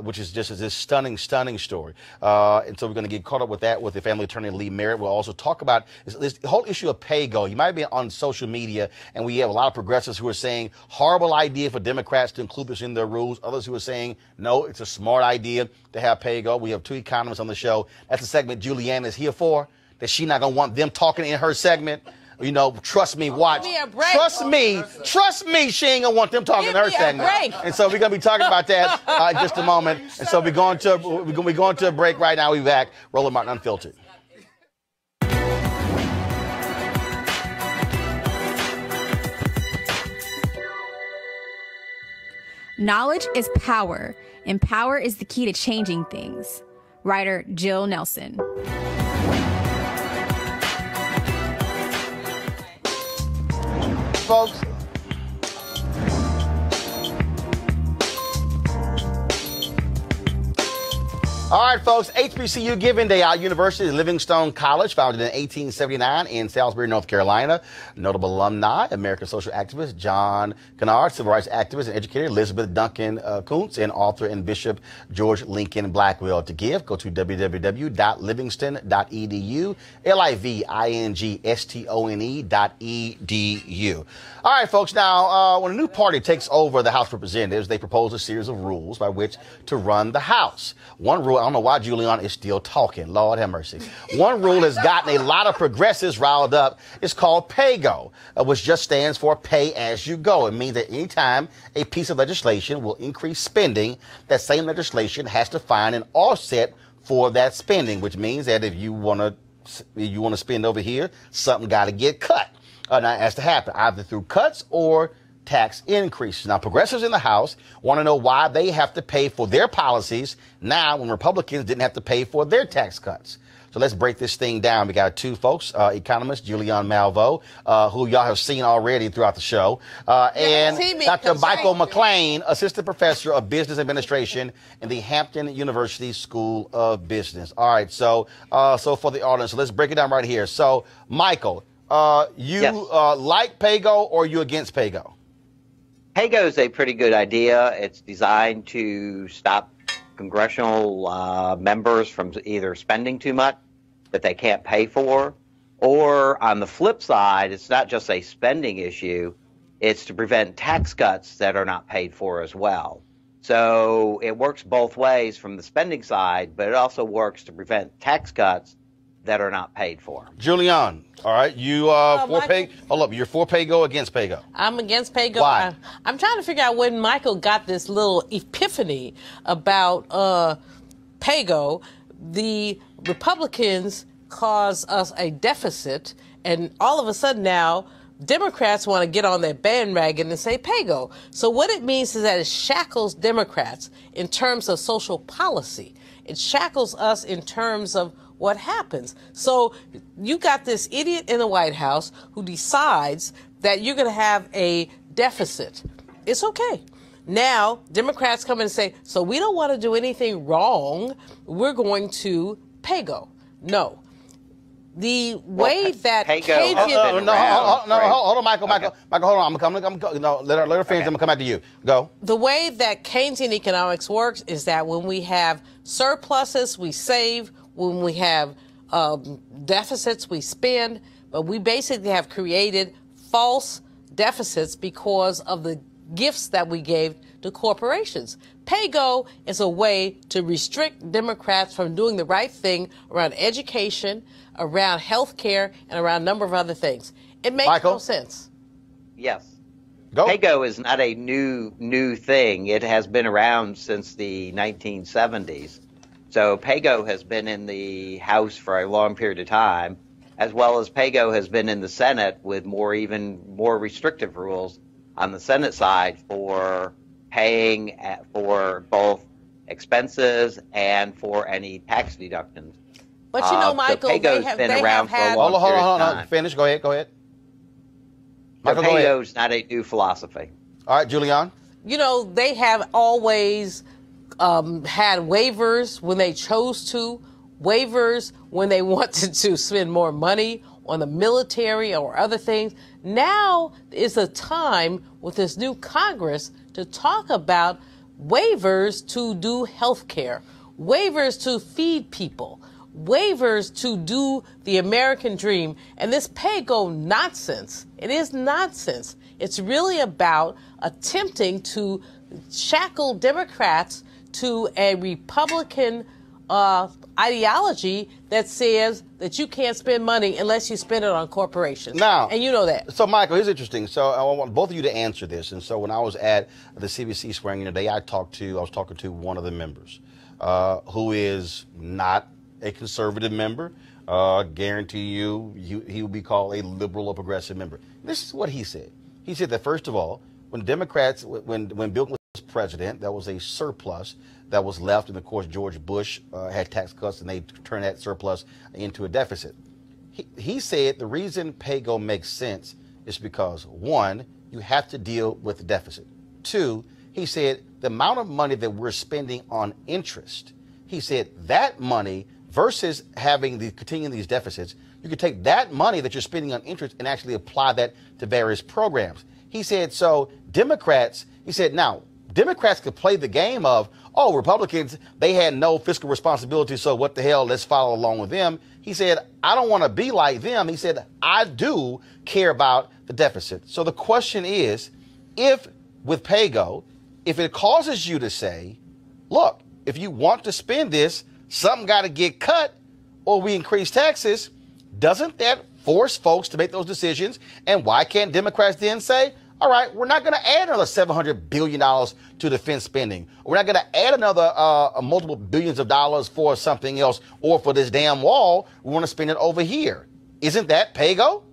which is just this stunning story. And so we're going to get caught up with that with the family attorney Lee Merritt. We'll also talk about this whole issue of pay-go. You might be on social media, and we have a lot of progressives who are saying horrible idea for Democrats to include this in their rules. Others who are saying, no, it's a smart idea to have pay-go. We have two economists on the show. That's a segment Julianne is here for, that she's not going to want them talking in her segment. You know, trust me, watch. Trust me, she ain't going to want them talking in her segment. And so we're going to be talking about that in just a moment. And so we're going to a break right now. We'll be back. Roland Martin Unfiltered. Knowledge is power, and power is the key to changing things. Writer Jill Nelson. Folks. All right, folks, HBCU Giving Day out. University of Livingstone College, founded in 1879 in Salisbury, North Carolina. Notable alumni, American social activist John Kennard, civil rights activist and educator Elizabeth Duncan Kuntz, and author and Bishop George Lincoln Blackwell. To give, go to www.livingston.edu, livingston.edu. All right, folks, now, when a new party takes over the House of Representatives, they propose a series of rules by which to run the House. One rule, I don't know why Julian is still talking. Lord have mercy. One rule has gotten a lot of progressives riled up. It's called PAYGO, which just stands for pay as you go. It means that anytime a piece of legislation will increase spending, that same legislation has to find an offset for that spending, which means that if you want to spend over here, something got to get cut. Now, it has to happen either through cuts or tax increases. Now, progressives in the House want to know why they have to pay for their policies now when Republicans didn't have to pay for their tax cuts. So let's break this thing down. We got two folks, economist Julianne Malveaux, who y'all have seen already throughout the show, and Dr. Michael McLean, assistant professor of business administration in the Hampton University School of Business. All right, so for the audience, let's break it down right here. So, Michael, you like PAYGO or you against PAYGO? PAYGO is a pretty good idea. It's designed to stop congressional members from either spending too much that they can't pay for, or on the flip side, it's not just a spending issue, it's to prevent tax cuts that are not paid for as well. So it works both ways from the spending side, but it also works to prevent tax cuts that are not paid for. Julianne, all right, you for pay? Hold up, you're for PAYGO, against PAYGO? I'm against PAYGO. Why? I'm trying to figure out when Michael got this little epiphany about PAYGO. The Republicans caused us a deficit, and all of a sudden now Democrats want to get on their bandwagon and say PAYGO. So what it means is that it shackles Democrats in terms of social policy. It shackles us in terms of what happens. So you got this idiot in the White House who decides that you're going to have a deficit. It's okay. Now, Democrats come in and say, so we don't want to do anything wrong. We're going to PAYGO. No. The way that hold on, Michael, hold on. Let her finish. I'm going to come back to you. Go. The way that Keynesian economics works is that when we have surpluses, we save. When we have deficits, we spend. But we basically have created false deficits because of the gifts that we gave to corporations. PAYGO is a way to restrict Democrats from doing the right thing around education, around health care, and around a number of other things. It makes no sense. Yes. PAYGO is not a new thing. It has been around since the 1970s. So PAYGO has been in the House for a long period of time, as well as PAYGO has been in the Senate with even more restrictive rules on the Senate side for paying for both expenses and for any tax deductions. But you know, Michael, so PAYGO's been around for a long period of time. Finish. Go ahead. Michael, PAYGO's not a new philosophy. All right, Julianne. You know, they have always had waivers when they chose to, waivers when they wanted to spend more money on the military or other things. Now is a time with this new Congress to talk about waivers to do health care, waivers to feed people, waivers to do the American dream. And this pay-go nonsense, it is nonsense. It's really about attempting to shackle Democrats to a Republican ideology that says that you can't spend money unless you spend it on corporations. Now, and you know that. So, Michael, here's interesting. So, I want both of you to answer this. And so, when I was at the CBC swearing-in today, I was talking to one of the members who is not a conservative member. Guarantee you, he will be called a liberal or progressive member. This is what he said. He said that, first of all, when Democrats, when Bill was president, there was a surplus that was left, and of course George Bush had tax cuts, and they turned that surplus into a deficit. He said the reason pay-go makes sense is because, one, you have to deal with the deficit. Two, he said the amount of money that we're spending on interest, he said that money versus continuing these deficits, you could take that money that you're spending on interest and actually apply that to various programs. He said, so Democrats, he said, now, Democrats could play the game of, oh, Republicans, they had no fiscal responsibility, so what the hell, let's follow along with them. He said, I don't want to be like them. He said, I do care about the deficit. So the question is, if with pay-go, if it causes you to say, look, if you want to spend this, something got to get cut or we increase taxes, doesn't that force folks to make those decisions? And why can't Democrats then say, all right, we're not going to add another $700 billion to defense spending. We're not going to add another multiple billions of dollars for something else or for this damn wall. We want to spend it over here. Isn't that pay-go?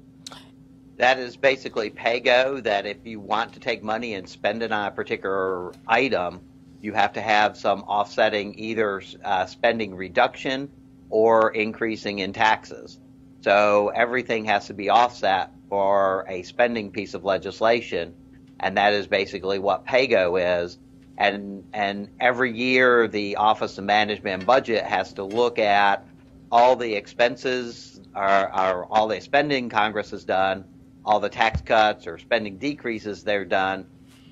That is basically pay-go, that if you want to take money and spend it on a particular item, you have to have some offsetting either spending reduction or increasing in taxes. So everything has to be offset for a spending piece of legislation, and that is basically what pay-go is. And every year the Office of Management and Budget has to look at all the expenses or all the spending Congress has done, all the tax cuts or spending decreases they've done,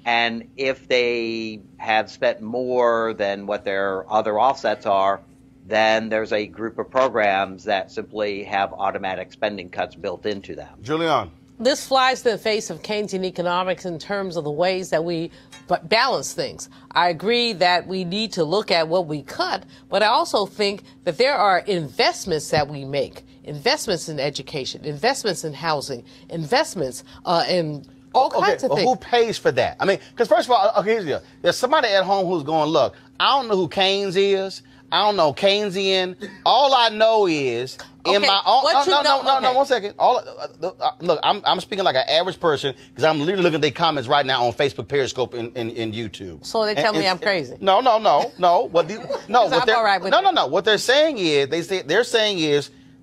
and if they have spent more than what their other offsets are, then there's a group of programs that simply have automatic spending cuts built into them. Julian. This flies in the face of Keynesian economics in terms of the ways that we balance things. I agree that we need to look at what we cut, but I also think that there are investments that we make, investments in education, investments in housing, investments in all kinds of things. Who pays for that? I mean, because first of all, here's the deal. There's somebody at home who's going, look, I don't know who Keynes is. I don't know Keynesian. All I know is in my own. No, 1 second. Look, I'm speaking like an average person because I'm literally looking at their comments right now on Facebook, Periscope, and YouTube. So they tell me I'm crazy. No. What they're saying is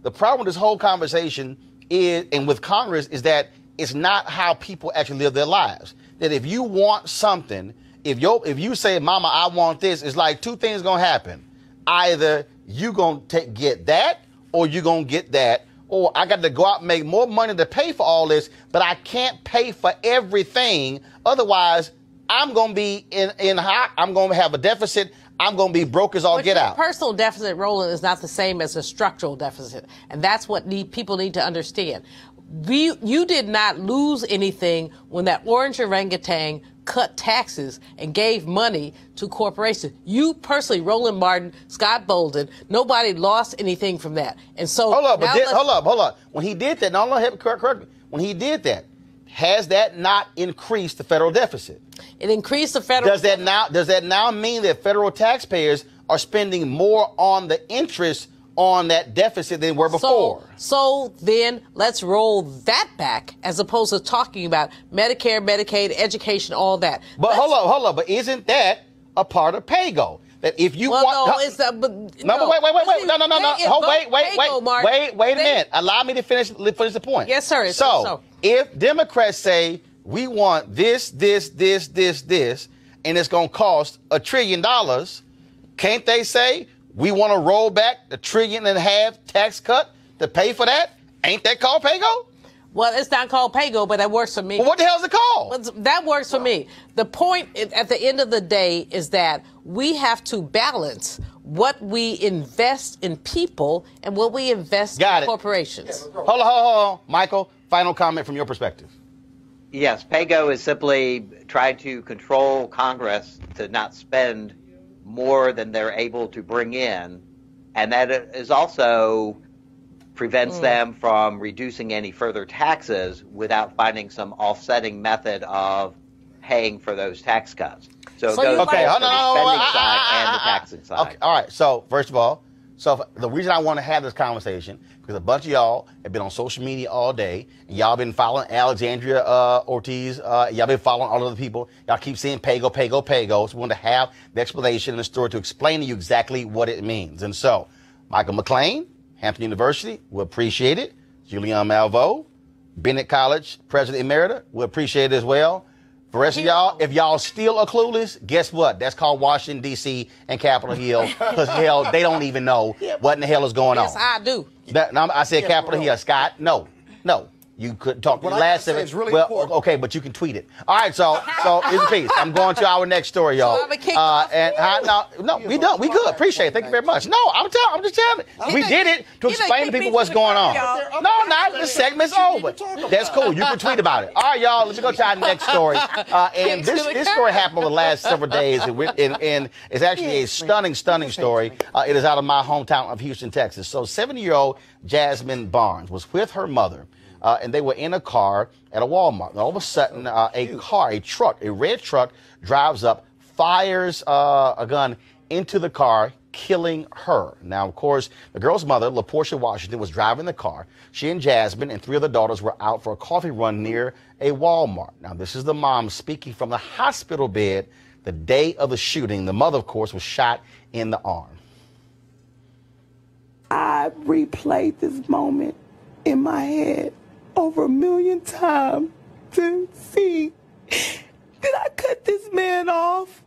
the problem with this whole conversation is, and with Congress, is that it's not how people actually live their lives. That if you want something, if you say, Mama, I want this, it's like two things gonna happen. Either you gonna get that, or you gonna get that, or I got to go out and make more money to pay for all this, but I can't pay for everything. Otherwise, I'm gonna be in hot. I'm gonna have a deficit. I'm gonna be broke as all get out. Personal deficit, Roland, is not the same as a structural deficit, and that's what people need to understand. You did not lose anything when that orange orangutan cut taxes and gave money to corporations. You personally, Roland Martin, Scott Bolden, nobody lost anything from that. And so hold up. When he did that, correct me. When he did that, has that not increased the federal deficit? It increased the federal. Does that now mean that federal taxpayers are spending more on the interest on that deficit than were before? So then let's roll that back as opposed to talking about Medicare, Medicaid, education, all that. But hold up. But isn't that a part of pay-go? That if you want... Wait a minute. Allow me to finish the point. Yes, sir. So if Democrats say, we want this, and it's going to cost $1 trillion, can't they say we want to roll back the $1.5 trillion tax cut to pay for that? Ain't that called pay-go? Well, it's not called pay-go, but that works for me. Well, what the hell is it called? That works for me. The point at the end of the day is that we have to balance what we invest in people and what we invest in corporations. Hold on. Michael, final comment from your perspective. Yes, pay-go is simply trying to control Congress to not spend more than they're able to bring in, and that is also prevents them from reducing any further taxes without finding some offsetting method of paying for those tax cuts. So it goes both to the spending side and the taxing side. Okay, all right. So first of all, the reason I want to have this conversation because a bunch of y'all have been on social media all day, and y'all been following Alexandria Ortiz. Y'all been following all of the people. Y'all keep saying pay-go. So we want to have the explanation and the story to explain to you exactly what it means. And so, Michael McLean, Hampton University, we appreciate it. Julian Malveaux, Bennett College, President Emerita, we appreciate it as well. For the rest of y'all, if y'all still are clueless, guess what? That's called Washington, D.C. and Capitol Hill, because hell, they don't even know what in the hell is going on. Yes, I do. I said Capitol Hill. Scott, no. You couldn't talk to the last of it. Really important. Okay, but you can tweet it. All right, so it's a piece. I'm going to our next story, y'all. No, we done. We good. Appreciate it. Thank you very much. No, I'm just telling you. We did it to explain to people what's going on. No, not the segment's over. That's cool. You can tweet about it. All right, y'all. Let's go to our next story. And this story happened over the last several days, and it's actually a stunning story. It is out of my hometown of Houston, Texas. So 70-year-old Jasmine Barnes was with her mother. And they were in a car at a Walmart. And all of a sudden, a red truck drives up, fires a gun into the car, killing her. Now, of course, the girl's mother, LaPortia Washington, was driving the car. She and Jasmine and 3 other daughters were out for a coffee run near a Walmart. Now, this is the mom speaking from the hospital bed the day of the shooting. The mother, of course, was shot in the arm. I replayed this moment in my head over 1 million times to see, did I cut this man off?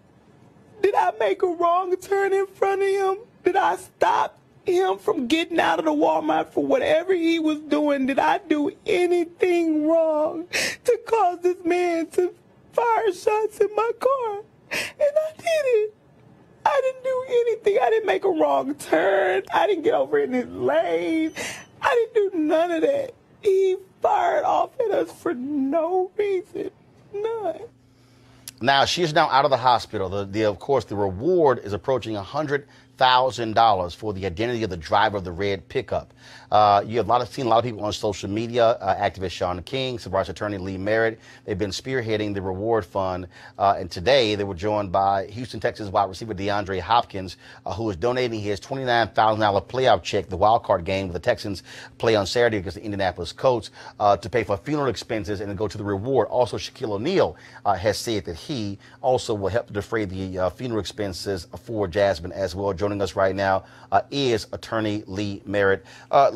Did I make a wrong turn in front of him? Did I stop him from getting out of the Walmart for whatever he was doing? Did I do anything wrong to cause this man to fire shots in my car? And I didn't. I didn't do anything. I didn't make a wrong turn. I didn't get over in his lane. I didn't do none of that. He fired off at us for no reason. None. Now, she is now out of the hospital. Of course, the reward is approaching $100,000 for the identity of the driver of the red pickup. You have seen a lot of people on social media, activist Shaun King, civil rights attorney Lee Merritt. They've been spearheading the reward fund. And today they were joined by Houston, Texas wide receiver DeAndre Hopkins, who is donating his $29,000 playoff check, the wild card game with the Texans play on Saturday against the Indianapolis Colts, to pay for funeral expenses and to go to the reward. Also, Shaquille O'Neal has said that he also will help to defray the funeral expenses for Jasmine as well. Joining us right now is attorney Lee Merritt.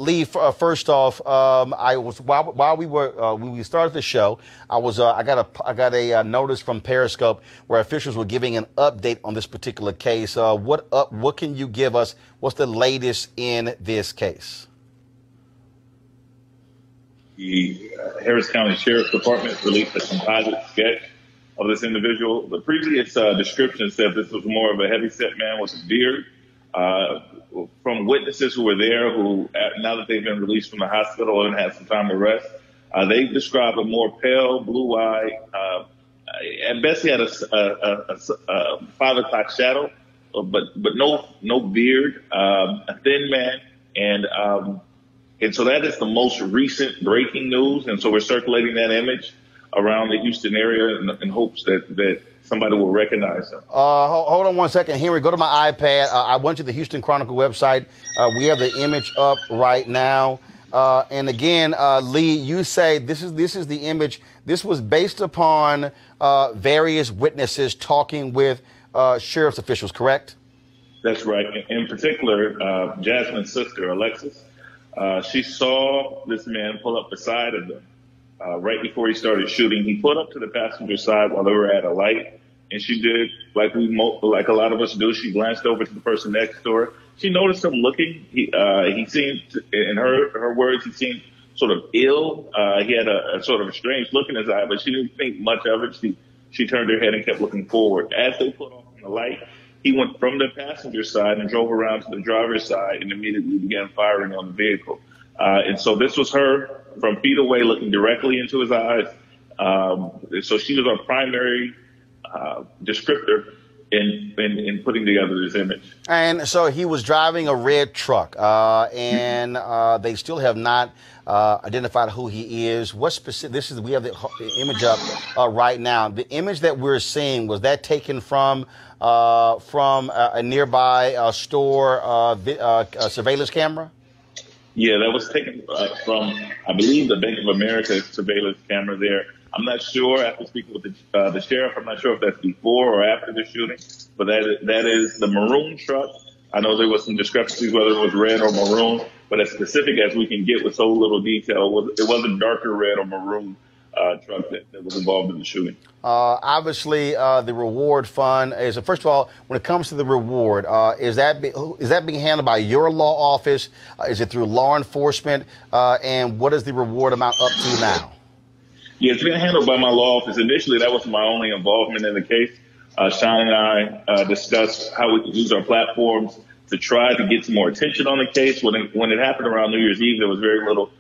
Lee, first off, I was while we were when we started the show, I got a notice from Periscope where officials were giving an update on this particular case. What can you give us? What's the latest in this case? The Harris County Sheriff's Department released a composite sketch of this individual. The previous description said this was more of a heavyset man with a beard. From witnesses who were there, who now that they've been released from the hospital and had some time to rest, they described a more pale, blue-eyed. At best, he had a 5 o'clock shadow, but no beard, a thin man, and so that is the most recent breaking news. And so we're circulating that image around the Houston area in hopes that somebody will recognize them. Hold on one second, Henry. Go to my iPad. I went to the Houston Chronicle website. We have the image up right now. And again, Lee, you say this is the image. This was based upon various witnesses talking with sheriff's officials, correct? That's right. In particular, Jasmine's sister, Alexis, she saw this man pull up beside of them right before he started shooting. He pulled up to the passenger side while they were at a light, and she did like like a lot of us do. She glanced over to the person next to her. She noticed him looking. He seemed, in her words, he seemed sort of ill. He had a sort of a strange look in his eye, but she didn't think much of it. She turned her head and kept looking forward. As they put off from the light, he went from the passenger side and drove around to the driver's side and immediately began firing on the vehicle. And so this was her from feet away looking directly into his eyes. So she was our primary descriptor in putting together this image. And so he was driving a red truck, and they still have not identified who he is. What specific? We have the image up right now. The image that we're seeing, was that taken from a nearby store surveillance camera? Yeah, that was taken from, I believe, the Bank of America surveillance camera there. I'm not sure, after speaking with the sheriff, I'm not sure if that's before or after the shooting, but that is the maroon truck. I know there was some discrepancies whether it was red or maroon, but as specific as we can get with so little detail, it was a darker red or maroon truck that was involved in the shooting. Obviously, the reward fund is, first of all, when it comes to the reward, is that being handled by your law office? Is it through law enforcement? And what is the reward amount up to now? Yeah, it's being handled by my law office. Initially, that was my only involvement in the case. Sean and I discussed how we could use our platforms to try to get some more attention on the case. When it happened around New Year's Eve, there was very little.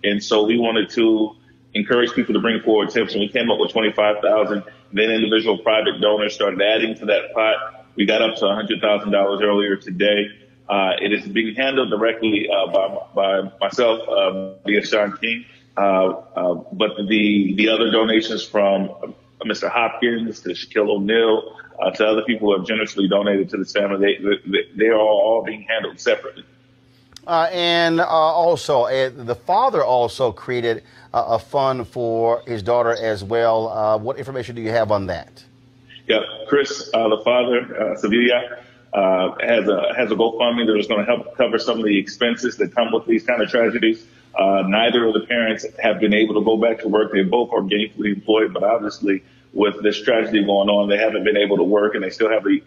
And so we wanted to encourage people to bring forward tips, and we came up with $25,000. Then individual private donors started adding to that pot. We got up to $100,000 earlier today. It is being handled directly by myself via Sean King. But the other donations from Mr. Hopkins to Shaquille O'Neal to other people who have generously donated to this family, they are all being handled separately. And also, the father also created a fund for his daughter as well. What information do you have on that? Yeah, Chris, the father, Sevilla, has a GoFundMe that is going to help cover some of the expenses that come with these kind of tragedies. Neither of the parents have been able to go back to work. They both are gainfully employed, but obviously with this tragedy going on, they haven't been able to work, and they still have the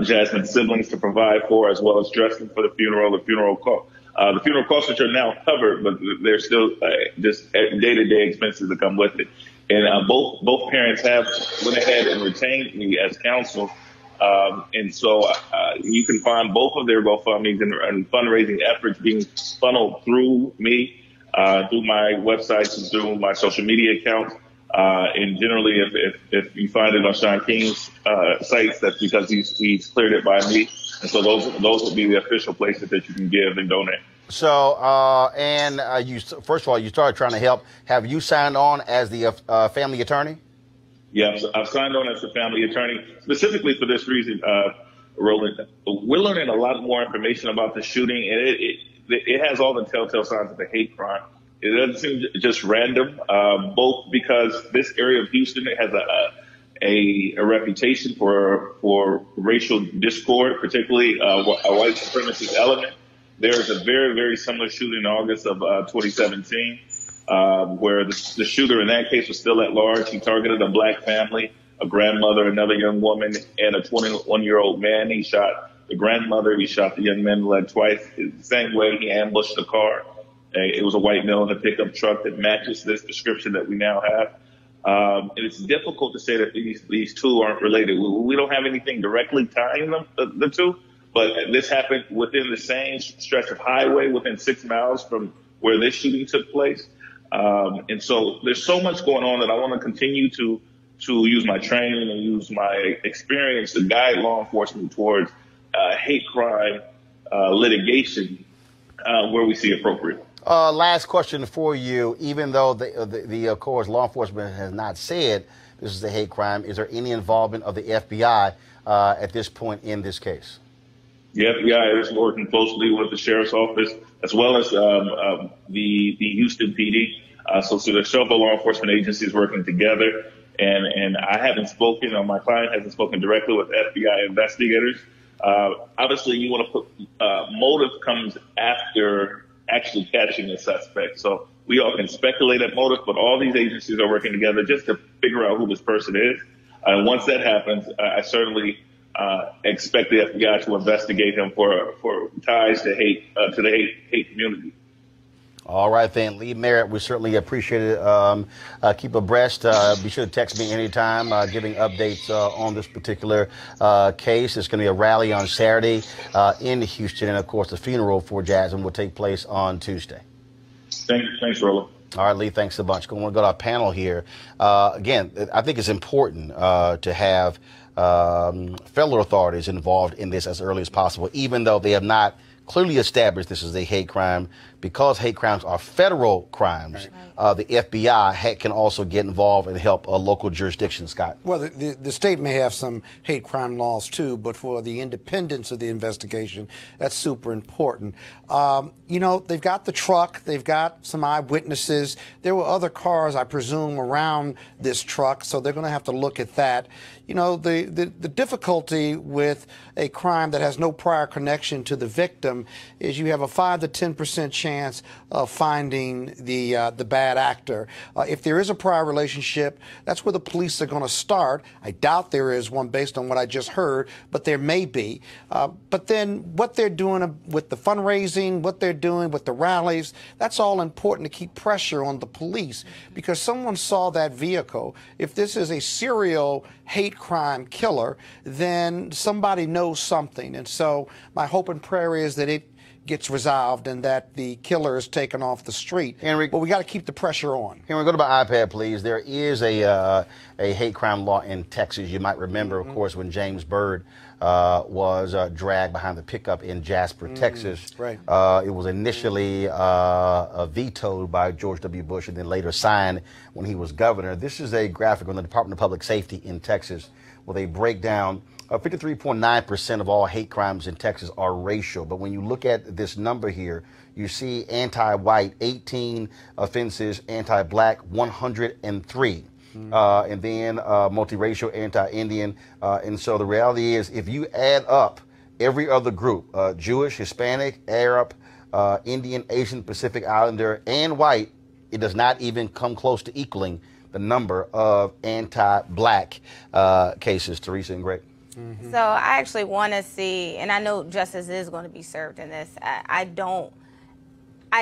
Jasmine's siblings to provide for, as well as dressing for the funeral, the funeral costs, which are now covered, but they're still just day-to-day expenses that come with it. And both parents have went ahead and retained me as counsel. And so you can find both of their GoFundMes and fundraising efforts being funneled through me, through my websites and through my social media accounts. And generally, if you find it on Sean King's sites, that's because he's cleared it by me. And so those will be the official places that you can give and donate. So, you first of all, you started trying to help. Have you signed on as the family attorney? Yeah, I've signed on as a family attorney specifically for this reason, Roland. We're learning a lot more information about the shooting, and it has all the telltale signs of a hate crime. It doesn't seem just random, both because this area of Houston has a reputation for racial discord, particularly a white supremacist element. There is a very, very similar shooting in August of 2017. Where the shooter in that case was still at large. He targeted a black family, a grandmother, another young woman, and a 21-year-old man. He shot the grandmother. He shot the young man in the leg twice. The same way he ambushed the car. It was a white male in a pickup truck that matches this description that we now have. And it's difficult to say that these two aren't related. We don't have anything directly tying them, the two, but this happened within the same stretch of highway within 6 miles from where this shooting took place. And so there's so much going on that I want to continue to use my training and use my experience to guide law enforcement towards hate crime litigation where we see appropriate. Last question for you. Even though the of course, law enforcement has not said this is a hate crime, is there any involvement of the FBI at this point in this case? The FBI is working closely with the sheriff's office as well as the Houston PD. So there's several law enforcement agencies working together. And I haven't spoken, or my client hasn't spoken directly with FBI investigators. Obviously, you want to put motive comes after actually catching the suspect. So We all can speculate at motive, but all these agencies are working together just to figure out who this person is. And once that happens, I certainly expect the FBI to investigate him for ties to the hate community. All right, then, Lee Merritt, we certainly appreciate it. Keep abreast. Be sure to text me anytime, giving updates on this particular case. It's going to be a rally on Saturday in Houston, and, of course, the funeral for Jasmine will take place on Tuesday. Thanks, Roland. All right, Lee, thanks a bunch. I want to go to our panel here. Again, I think it's important to have federal authorities involved in this as early as possible, even though they have not clearly established this is a hate crime. Because hate crimes are federal crimes, the FBI can also get involved and help a local jurisdiction, Scott. Well, the state may have some hate crime laws, too, but for the independence of the investigation, that's super important. You know, they've got the truck. They've got some eyewitnesses. There were other cars, I presume, around this truck, so they're going to have to look at that. You know, the difficulty with a crime that has no prior connection to the victim is you have a 5 to 10% chance of finding the bad actor. If there is a prior relationship, that's where the police are going to start. I doubt there is one based on what I just heard, but there may be. But then what they're doing with the fundraising, what they're doing with the rallies, that's all important to keep pressure on the police, because someone saw that vehicle. If this is a serial hate crime killer, then somebody knows something. And so my hope and prayer is that it gets resolved and that the killer is taken off the street. Henry, but we got to keep the pressure on. Henry, go to my iPad, please. There is a hate crime law in Texas. You might remember, of course, when James Byrd was dragged behind the pickup in Jasper, Texas. Right. It was initially vetoed by George W. Bush and then later signed when he was governor. This is a graphic on the Department of Public Safety in Texas where they break down 53.9% of all hate crimes in Texas are racial. But when you look at this number here, you see anti-white, 18 offenses, anti-black, 103. And then multiracial, anti-Indian. And so the reality is, if you add up every other group, Jewish, Hispanic, Arab, Indian, Asian, Pacific Islander, and white, it does not even come close to equaling the number of anti-black cases. Teresa and Greg. So I actually want to see, and I know justice is going to be served in this. I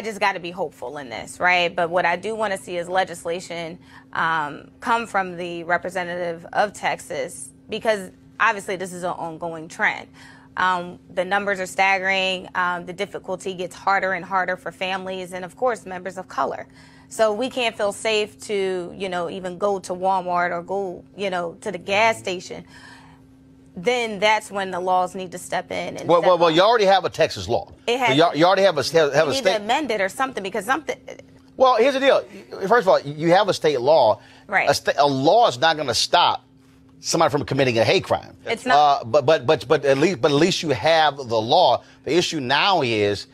just got to be hopeful in this, right? But what I do want to see is legislation come from the representative of Texas, because obviously this is an ongoing trend. The numbers are staggering. The difficulty gets harder and harder for families and, of course, members of color. So we can't feel safe to, even go to Walmart or go, to the gas station. Then that's when the laws need to step in. And well, you already have a Texas law. It has, so you already have a state. You need to amend it or something, because something. Well, here's the deal. First of all, you have a state law. Right. A law is not going to stop somebody from committing a hate crime. It's not. But at least you have the law. The issue now is,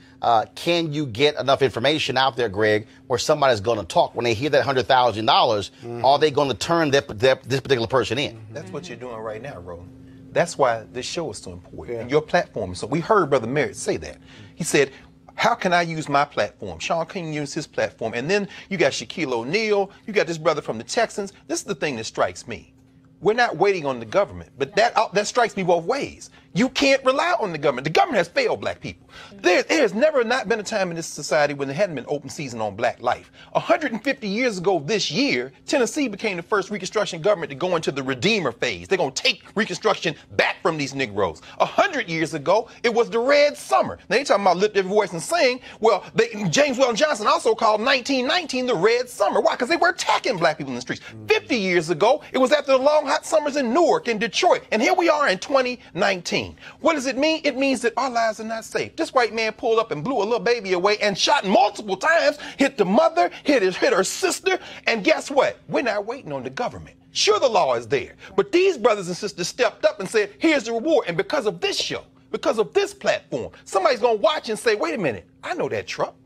can you get enough information out there, Greg, where somebody's going to talk when they hear that $100,000? Are they going to turn this particular person in? That's what you're doing right now, Roland. That's why this show is so important, and your platform. So we heard Brother Merritt say that. He said, how can I use my platform? Sean can use his platform. And then you got Shaquille O'Neal. You got this brother from the Texans. This is the thing that strikes me. We're not waiting on the government, but that strikes me both ways. You can't rely on the government. The government has failed black people. There has never not been a time in this society when there hadn't been open season on black life. 150 years ago this year, Tennessee became the first Reconstruction government to go into the Redeemer phase. They're going to take Reconstruction back from these Negroes. 100 years ago, it was the Red Summer. Now, they're talking about lift every voice and sing. Well, James Weldon Johnson also called 1919 the Red Summer. Why? Because they were attacking black people in the streets. 50 years ago, it was after the long, hot summers in Newark and Detroit. And here we are in 2019. What does it mean? It means that our lives are not safe. This white man pulled up and blew a little baby away and shot multiple times, hit the mother, hit her sister, and guess what? We're not waiting on the government. Sure, the law is there, but these brothers and sisters stepped up and said, here's the reward. And because of this show, because of this platform, somebody's going to watch and say, wait a minute, I know that truck.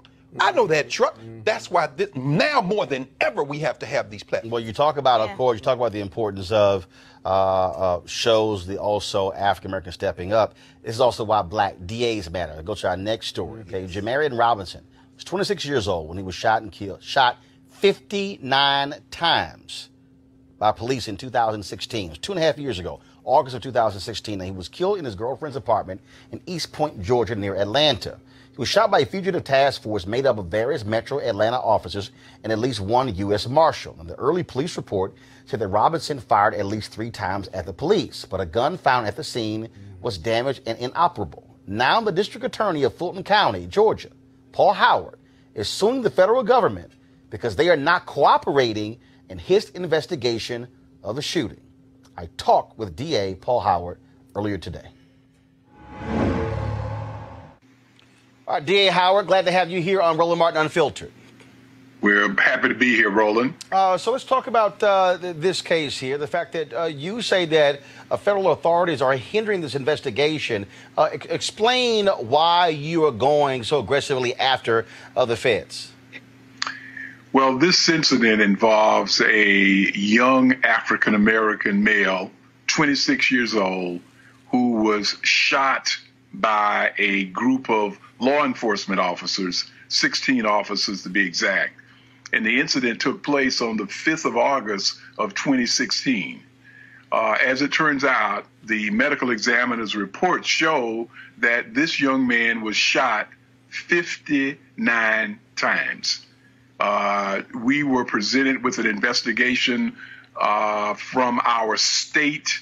I know that truck. That's why now more than ever we have to have these platforms. Well, you talk about, of course, you talk about the importance of shows, also African Americans stepping up. This is also why black DAs matter. Go to our next story. Okay, Jamarian Robinson, was 26 years old when he was shot and killed, shot 59 times by police in 2016. It was 2.5 years ago, August of 2016, and he was killed in his girlfriend's apartment in East Point, Georgia, near Atlanta. He was shot by a fugitive task force made up of various Metro Atlanta officers and at least one U.S. Marshal. And the early police report said that Robinson fired at least 3 times at the police, but a gun found at the scene was damaged and inoperable. Now the district attorney of Fulton County, Georgia, Paul Howard, is suing the federal government because they are not cooperating in his investigation of the shooting. I talked with DA Paul Howard earlier today. All right, DA Howard, glad to have you here on Roland Martin Unfiltered. We're happy to be here, Roland. So let's talk about this case here, the fact that you say that federal authorities are hindering this investigation. Explain why you are going so aggressively after the feds. Well, this incident involves a young African-American male, 26 years old, who was shot by a group of law enforcement officers, 16 officers to be exact. And the incident took place on the 5th of August of 2016. As it turns out, the medical examiner's reports show that this young man was shot 59 times. We were presented with an investigation from our state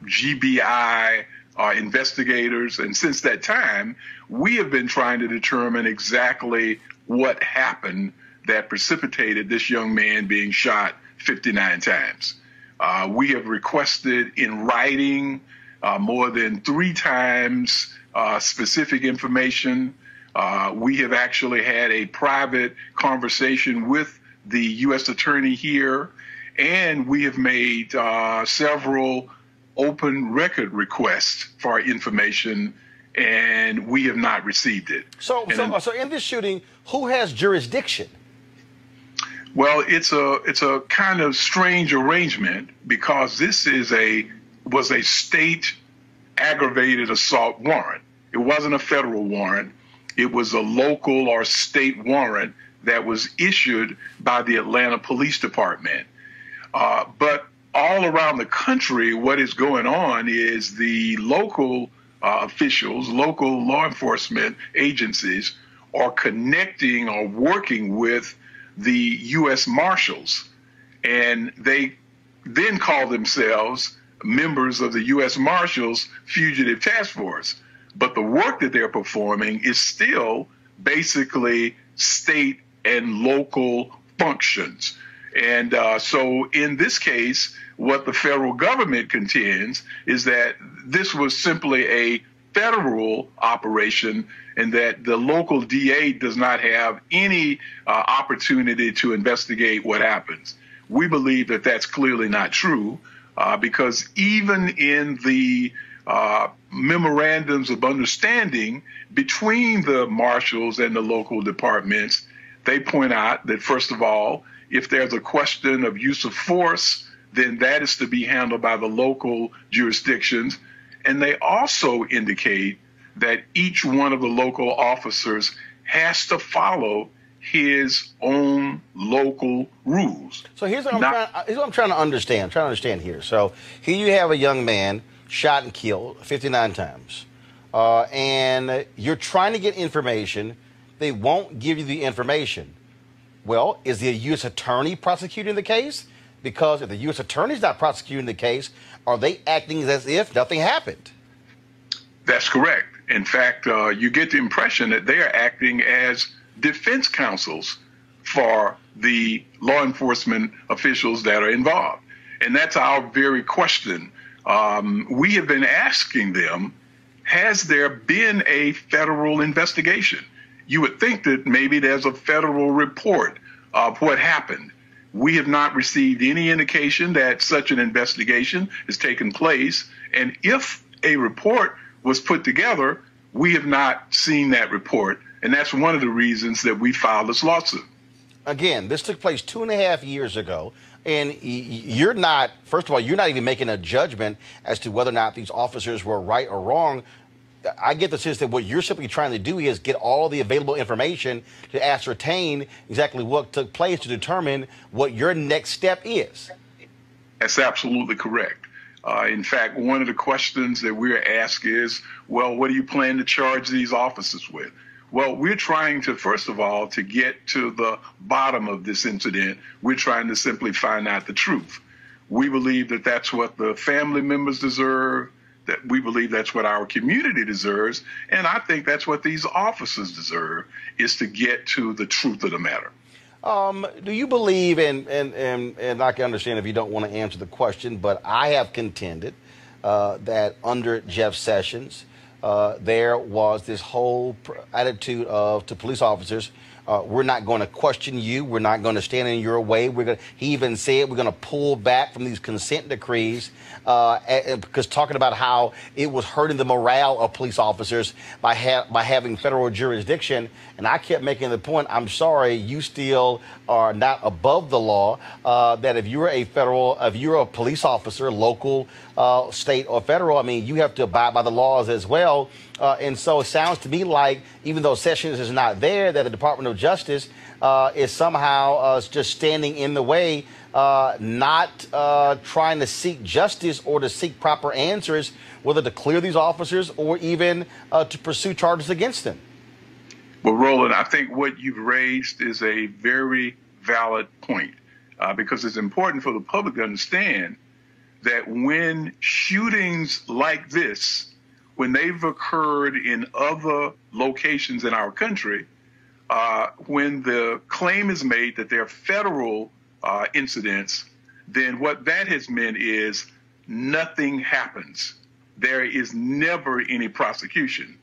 GBI investigators, and since that time, we have been trying to determine exactly what happened that precipitated this young man being shot 59 times. We have requested in writing more than 3 times specific information. We have actually had a private conversation with the U.S. Attorney here, and we have made several open record requests for information, and we have not received it. So in this shooting, who has jurisdiction? Well, it's a kind of strange arrangement because this was a state aggravated assault warrant. It wasn't a federal warrant. It was a local or state warrant that was issued by the Atlanta Police Department. But all around the country, what is going on is the local officials, local law enforcement agencies are connecting or working with the U.S. Marshals, and they then call themselves members of the U.S. Marshals Fugitive Task Force. But the work that they're performing is still basically state and local functions. And so in this case, what the federal government contends is that this was simply a federal operation and that the local DA does not have any opportunity to investigate what happens. We believe that that's clearly not true because even in the memorandums of understanding between the marshals and the local departments, they point out that, first of all, if there's a question of use of force, then that is to be handled by the local jurisdictions. And they also indicate that each one of the local officers has to follow his own local rules. So here's what I'm trying to understand. I'm trying to understand here. So here you have a young man shot and killed 59 times. And you're trying to get information. They won't give you the information. Well, is the U.S. attorney prosecuting the case? Because if the U.S. attorney's not prosecuting the case, are they acting as if nothing happened? That's correct. In fact, you get the impression that they are acting as defense counsels for the law enforcement officials that are involved. And that's our very question. We have been asking them, has there been a federal investigation? You would think that maybe there's a federal report of what happened. We have not received any indication that such an investigation has taken place. And if a report was put together, we have not seen that report. And that's one of the reasons that we filed this lawsuit. Again, this took place 2.5 years ago. And you're not, first of all, you're not even making a judgment as to whether or not these officers were right or wrong. I get the sense that what you're simply trying to do is get all the available information to ascertain exactly what took place to determine what your next step is. That's absolutely correct. In fact, one of the questions that we're asked is, well, what do you plan to charge these officers with? Well, we're trying to, first of all, to get to the bottom of this incident. We're trying to simply find out the truth. We believe that that's what the family members deserve, that we believe that's what our community deserves, and I think that's what these officers deserve, is to get to the truth of the matter. Do you believe, and I can understand if you don't want to answer the question, but I have contended that under Jeff Sessions, there was this whole attitude to police officers, we're not going to question you, we're not going to stand in your way. He even said we're going to pull back from these consent decrees, because talking about how it was hurting the morale of police officers by having federal jurisdiction. And I kept making the point, I'm sorry, you still are not above the law, that if you're a police officer, local, state, or federal, I mean, you have to abide by the laws as well. And so it sounds to me like, even though Sessions is not there, that the Department of Justice is somehow just standing in the way, not trying to seek justice or to seek proper answers, whether to clear these officers or even to pursue charges against them. Well, Roland, I think what you've raised is a very valid point, because it's important for the public to understand that when shootings like this, when they've occurred in other locations in our country, when the claim is made that they're federal incidents, then what that has meant is nothing happens. There is never any prosecution.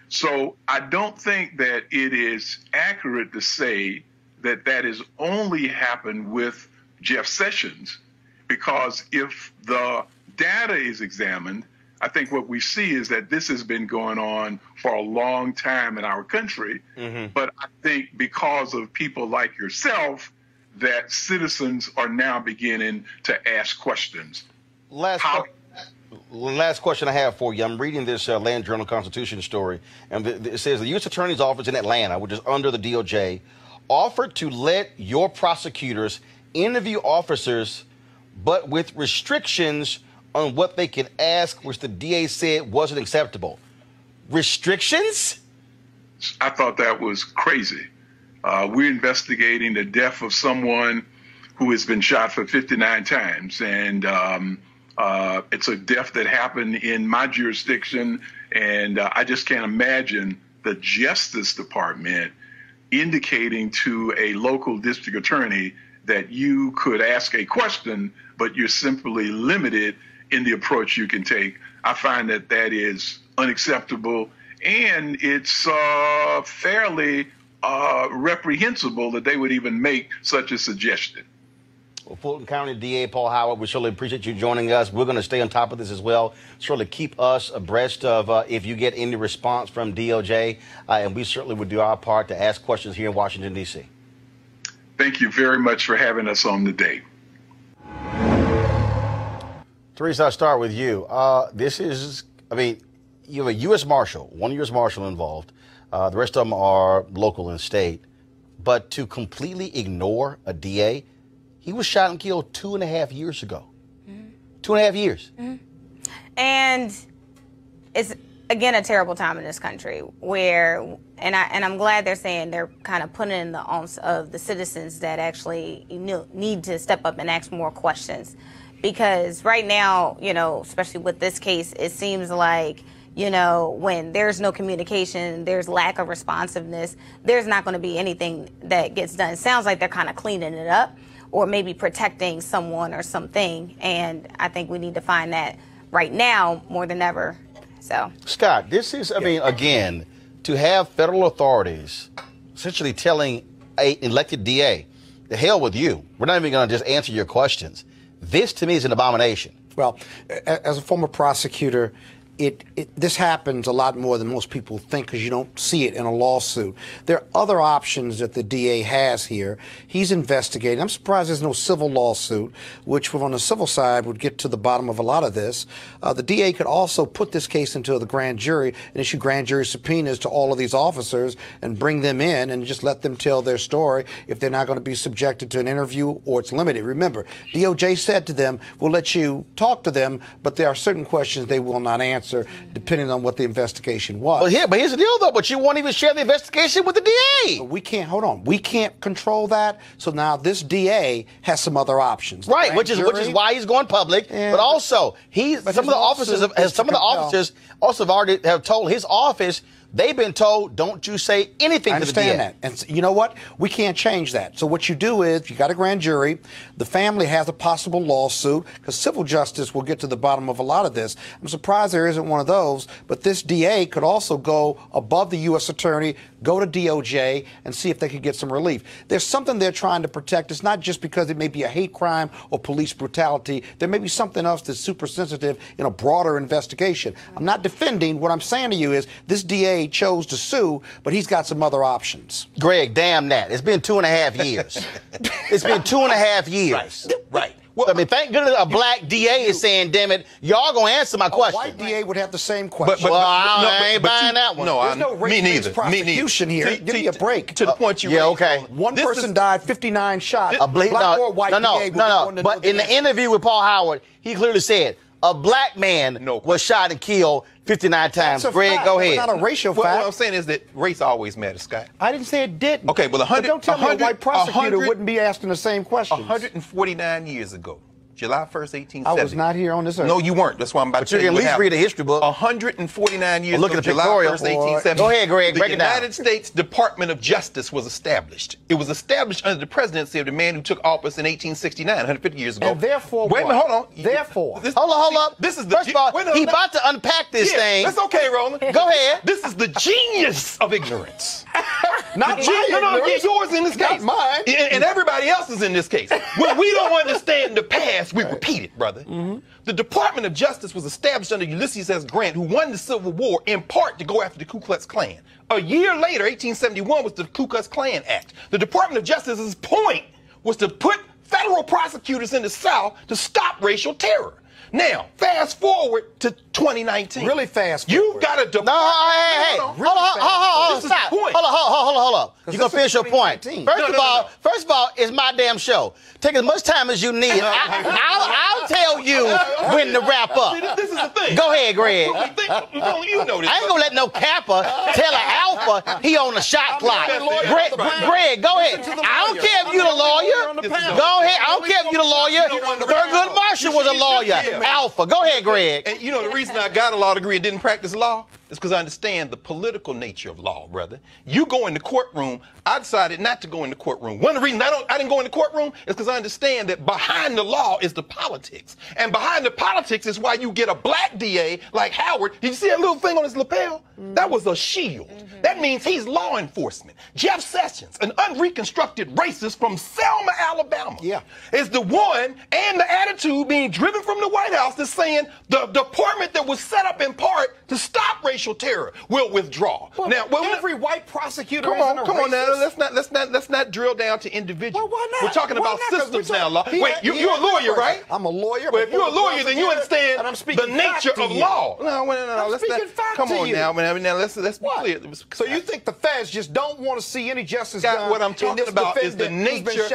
So I don't think that it is accurate to say that that has only happened with Jeff Sessions, because if the data is examined, I think what we see is that this has been going on for a long time in our country. Mm-hmm. But I think because of people like yourself, that citizens are now beginning to ask questions. Last question I have for you. I'm reading this Land Journal-Constitution story, and it says the U.S. Attorney's Office in Atlanta, which is under the DOJ, offered to let your prosecutors interview officers, but with restrictions on what they can ask, which the DA said wasn't acceptable. Restrictions? I thought that was crazy. We're investigating the death of someone who has been shot for 59 times, and it's a death that happened in my jurisdiction, and I just can't imagine the Justice Department indicating to a local district attorney that you could ask a question, but you're simply limited in the approach you can take. I find that that is unacceptable, and it's fairly reprehensible that they would even make such a suggestion. Well, Fulton County DA Paul Howard, we surely appreciate you joining us. We're going to stay on top of this as well. Surely keep us abreast of if you get any response from DOJ, and we certainly would do our part to ask questions here in Washington, D.C. Thank you very much for having us on the day. Teresa, I'll start with you. This is, I mean, you have a U.S. Marshal, one U.S. Marshal involved. The rest of them are local and state. But to completely ignore a DA, he was shot and killed 2.5 years ago. Mm-hmm. 2.5 years. Mm-hmm. And it's, again, a terrible time in this country where, and I'm glad they're saying they're kind of putting in the onus of the citizens that actually need to step up and ask more questions. Because right now, especially with this case, it seems like, when there's no communication, there's lack of responsiveness, there's not going to be anything that gets done. It sounds like they're kind of cleaning it up or maybe protecting someone or something. And I think we need to find that right now more than ever. So, Scott, this is, I mean, again, to have federal authorities essentially telling an elected DA, the hell with you. We're not even going to just answer your questions. This, to me, is an abomination. Well, as a former prosecutor, this happens a lot more than most people think because you don't see it in a lawsuit. There are other options that the DA has here. He's investigating. I'm surprised there's no civil lawsuit, which on the civil side would get to the bottom of a lot of this. The DA could also put this case into the grand jury and issue grand jury subpoenas to all of these officers and bring them in and just let them tell their story if they're not going to be subjected to an interview or it's limited. Remember, DOJ said to them, we'll let you talk to them, but there are certain questions they will not answer depending on what the investigation was. But here's the deal, though. But you won't even share the investigation with the DA. But we can't. Hold on. We can't control that. So now this DA has some other options. Right, which is why he's going public. But also, some of the officers also have already told his office. They've been told, don't you say anything to the DA. I understand that. And you know what? We can't change that. So what you do is you got a grand jury. The family has a possible lawsuit because civil justice will get to the bottom of a lot of this. I'm surprised there isn't one of those. But this DA could also go above the U.S. attorney, go to DOJ, and see if they could get some relief. There's something they're trying to protect. It's not just because it may be a hate crime or police brutality. There may be something else that's super sensitive in a broader investigation. I'm not defending. What I'm saying to you is this DA chose to sue, but he's got some other options. Greg, damn that. It's been 2.5 years. It's been 2.5 years. Right. Well, I mean, thank goodness a black DA is saying, damn it, y'all gonna answer my question. A white DA would have the same question. I ain't buying that one. No, there's no race-based prosecution here. Give me a break. To the point you raised. Okay. One person died, 59 shot. Black or white DA. But in the interview with Paul Howard, he clearly said a black man was shot and killed 59 times. Greg, go ahead. It's not a racial fact. What I'm saying is that race always matters, Scott. I didn't say it didn't. Okay, well, don't tell me a white prosecutor wouldn't be asking the same question. 149 years ago, July 1st, 1870. I was not here on this earth. No, you weren't. That's why I'm about to tell you at least read a history book. 149 years ago, July 1st, 1870. Go ahead, Greg. Break it down. The United States Department of Justice was established. It was established under the presidency of the man who took office in 1869, 150 years ago. And therefore, wait a minute, hold on. Therefore, hold up. This is the First of all, he's about to unpack this thing. That's okay, Roland. Go ahead. This is the genius of ignorance. Not my yours in this case. Not mine. And everybody else is in this case. When we don't understand the past, we repeat it, brother. Mm-hmm. The Department of Justice was established under Ulysses S. Grant, who won the Civil War in part to go after the Ku Klux Klan. A year later, 1871, was the Ku Klux Klan Act. The Department of Justice's point was to put federal prosecutors in the South to stop racial terror. Now, fast forward to 2019. Really fast forward. You've got to... Hold on, stop. Hold up. You're going to finish your point. First of all, it's my damn show. Take as much time as you need. I'll tell you when to wrap up. See, this is the thing. Go ahead, Greg. You know this. I ain't going to let no Kappa tell an Alpha he on the shot clock. Greg, go ahead. I don't care if you're the lawyer. Go ahead. I don't care if you're the lawyer. Thurgood Marshall was a lawyer. Alpha. Go ahead, Greg. And you know the reason I got a law degree and didn't practice law is because I understand the political nature of law, brother. You go in the courtroom. I decided not to go in the courtroom. One of the reasons I didn't go in the courtroom is because I understand that behind the law is the politics. And behind the politics is why you get a black DA like Howard. Did you see that little thing on his lapel? Mm-hmm. That was a shield. Mm-hmm. That means he's law enforcement. Jeff Sessions, an unreconstructed racist from Selma, Alabama, is the one and the attitude being driven from the White House that's saying the department that was set up in part to stop racial terror will withdraw. Well, now, every white prosecutor come on now. Let's not drill down to individuals. Well, why not? We're talking about systems now, law. Wait, you're a lawyer, right? I'm a lawyer. Well, if you're a lawyer, then you understand the nature of law. No. Let's not. Come on now. Now let's be clear. So you think the feds just don't want to see any justice done? What I'm talking about is the nature.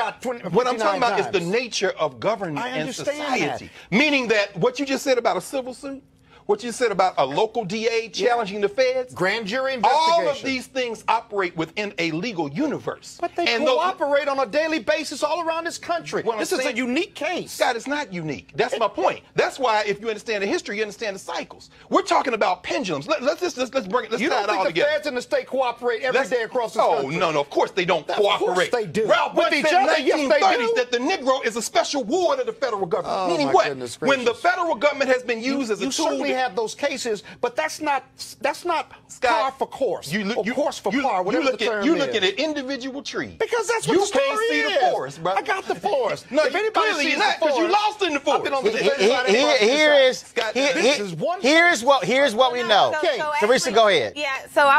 What I'm talking about is the nature of government and society. Meaning that what you just said about a civil suit, what you said about a local DA challenging the feds, grand jury investigation, all of these things operate within a legal universe. But they cooperate on a daily basis all around this country. This is a unique case. Scott, it's not unique. That's my point. That's why if you understand the history, you understand the cycles. We're talking about pendulums. Let's bring it. Let's tie it all together. You don't think the feds and the state cooperate every day across this country? Oh, no. Of course they don't cooperate. Of course they do. Ralph Bunche said in the 1930s that the Negro is a special ward of the federal government. Meaning what? When the federal government has been used as a tool to have those cases, but that's not par for course. Course for par, whatever the term You is. look at an individual tree. Because that's what the story You can't see is. the forest, bro. I got the forest. No, if anybody clearly sees you're not, the because you forest, lost in the forest. I've been on the defense side. Here's what we know. Teresa, go ahead. Yeah, so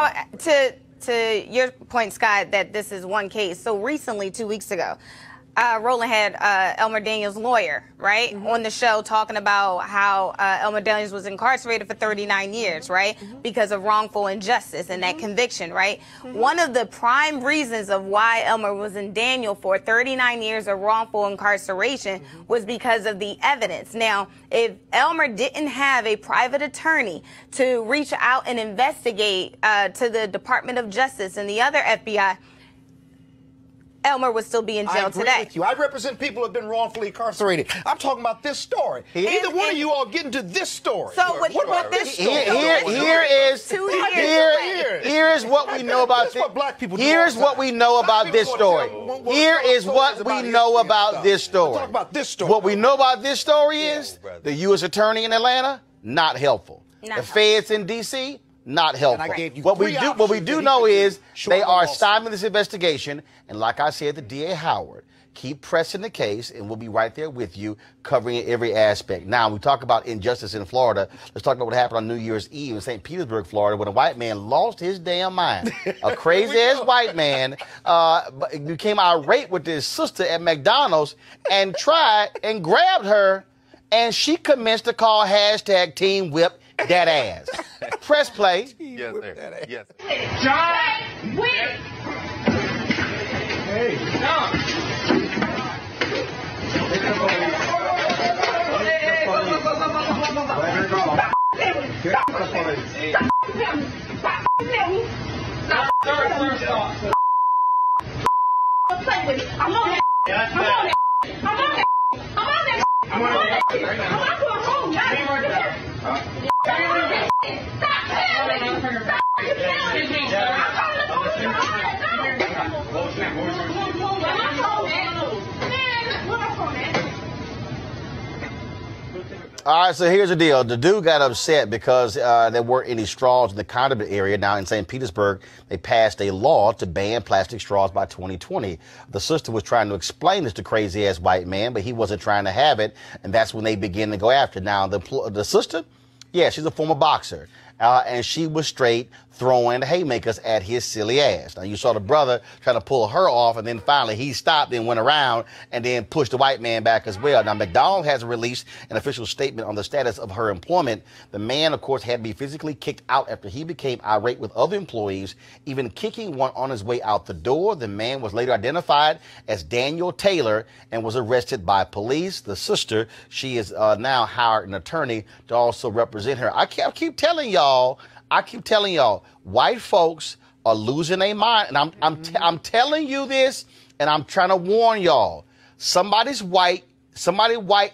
to your point, Scott, that this is one case. So recently, 2 weeks ago, Roland had Elmer Daniels' lawyer, right, on the show talking about how Elmer Daniels was incarcerated for 39 years, right, because of wrongful injustice and that conviction, right? One of the prime reasons of why Elmer was in Daniel for 39 years of wrongful incarceration was because of the evidence. Now, if Elmer didn't have a private attorney to reach out and investigate to the Department of Justice and the other FBI, Elmer would still be in jail I agree today. with you. I represent people who have been wrongfully incarcerated. I'm talking about this story. Neither one of you all get into this story. So what this story? Here is what we know about this. Here's what we know about this story. Here is what we know about this story. Talk about this story. What we know about this story is the U.S. Attorney in Atlanta, not helpful. The feds in D.C., not helpful. And I gave you what we do know is they are lawsuit. stymieing this investigation, and like I said to D.A. Howard, keep pressing the case, and we'll be right there with you, covering every aspect. Now, we talk about injustice in Florida. Let's talk about what happened on New Year's Eve in St. Petersburg, Florida, when a white man lost his damn mind. A crazy-ass white man became irate with his sister at McDonald's and tried and grabbed her, and she commenced to call hashtag Team Whip that ass. Press play. Yes, sir. Yes. John Wick. Hey. All right, so here's the deal. The dude got upset because there weren't any straws in the condiment area. Now, in St. Petersburg, they passed a law to ban plastic straws by 2020. The sister was trying to explain this to crazy-ass white man, but he wasn't trying to have it, and that's when they began to go after it. Now, the sister, yeah, she's a former boxer, and she was straight throwing haymakers at his silly ass. Now, you saw the brother trying to pull her off, and then finally he stopped and went around and then pushed the white man back as well. Now, McDonald has released an official statement on the status of her employment. The man, of course, had to be physically kicked out after he became irate with other employees, even kicking one on his way out the door. The man was later identified as Daniel Taylor and was arrested by police. The sister, she is now hired an attorney to also represent her. I keep telling y'all, white folks are losing their mind, and I'm telling you this, and I'm trying to warn y'all. Somebody white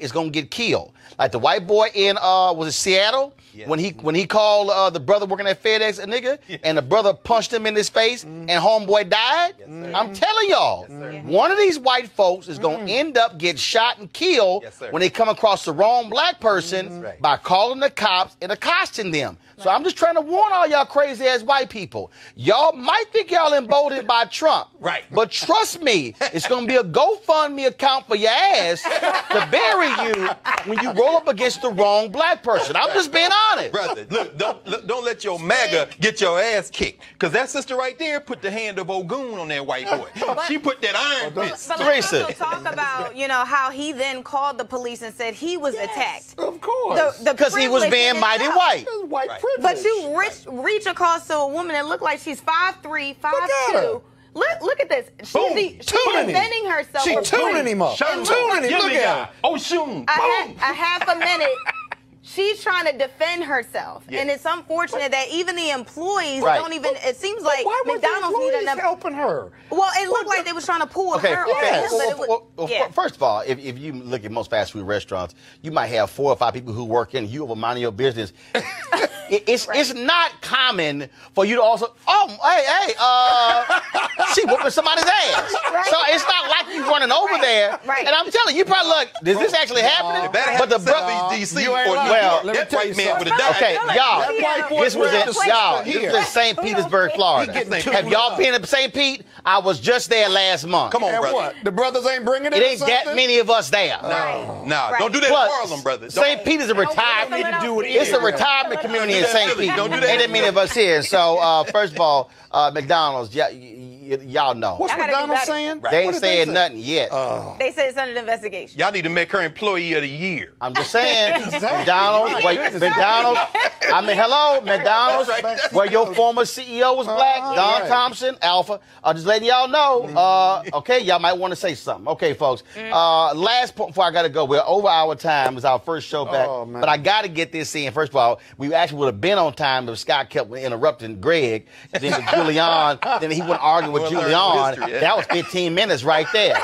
is gonna get killed. Like the white boy in was it Seattle? Yes. When he called the brother working at FedEx a nigga, and the brother punched him in his face, and homeboy died. Yes, I'm telling y'all, one of these white folks is gonna end up get shot and killed when they come across the wrong black person by calling the cops and accosting them. So I'm just trying to warn all y'all crazy ass white people. Y'all might think y'all emboldened by Trump. Right. But trust me, it's going to be a GoFundMe account for your ass to bury you when you roll up against the wrong black person. I'm just being honest. Brother, look, don't let your MAGA get your ass kicked. Because that sister right there put the hand of Ogun on that white boy. She put that iron fist. But let's also talk about, how he then called the police and said he was attacked. Of course. Because he was being mighty white. White privilege. But you reach across to a woman that looked like she's 5'3", 5'2". Look at this. She's defending herself. She's tuning him up. Tuning him. Look at her. Oh, shoot. A half a minute. She's trying to defend herself, and it's unfortunate that even the employees don't even. It seems like McDonald's needed them helping her. Well, it looked like they was trying to pull her off. First of all, if you look at most fast food restaurants, you might have 4 or 5 people who work in. You over minding your business. It's not common for you to also. She whooping somebody's ass. So it's not like you running over there. And I'm telling you, probably look. Is this actually happening? But the brother DC. Well, that white man would have died. Okay, y'all, this was in St. Petersburg, Florida. Have y'all been to St. Pete? I was just there last month. Come on, brother. What? The brothers ain't bringing it. It ain't that many of us there. Nah, don't do that in Harlem, brother. St. Pete is a retirement. It's a retirement community in St. Pete. Don't do that. Ain't that many of us here. So, first of all, McDonald's, y'all know. What's McDonald's saying? They ain't saying nothing yet. They said it's under investigation. Y'all need to make her employee of the year. I'm just saying, McDonald's. I mean, hello, McDonald's, where your former CEO was black, Don Thompson, Alpha. I'm just letting y'all know. Okay, y'all might want to say something. Okay, folks. Last point before I got to go. We're over our time. It's our first show back. But I got to get this in. First of all, we actually would have been on time if Scott kept interrupting Greg. Then with Julian, then he went arguing with Julian. That was 15 minutes right there.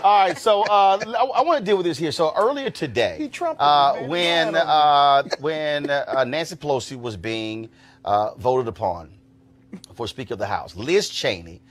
All right, so I want to deal with this here. So earlier today, when Nancy Pelosi was being voted upon for Speaker of the House, Liz Cheney,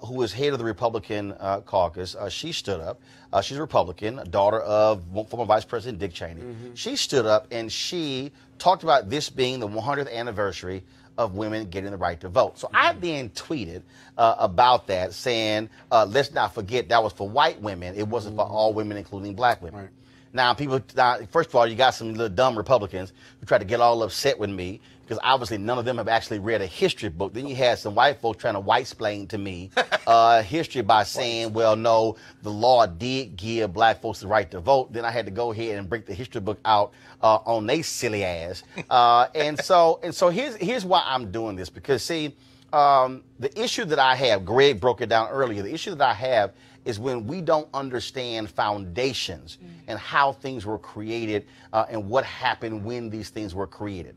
who is head of the Republican caucus, she stood up. She's a Republican, daughter of former Vice President Dick Cheney. She stood up and she talked about this being the 100th anniversary of women getting the right to vote. So I then tweeted about that, saying, let's not forget that was for white women. It wasn't for all women, including black women. Right. Now, first of all, you got some little dumb Republicans who try to get all upset with me because obviously none of them have actually read a history book. Then you had some white folks trying to white-splain to me history by saying, well, no, the law did give black folks the right to vote. Then I had to go ahead and break the history book out on they silly ass. And so here's why I'm doing this. Because, see, the issue that I have, Greg broke it down earlier, the issue that I have is when we don't understand foundations and how things were created and what happened when these things were created.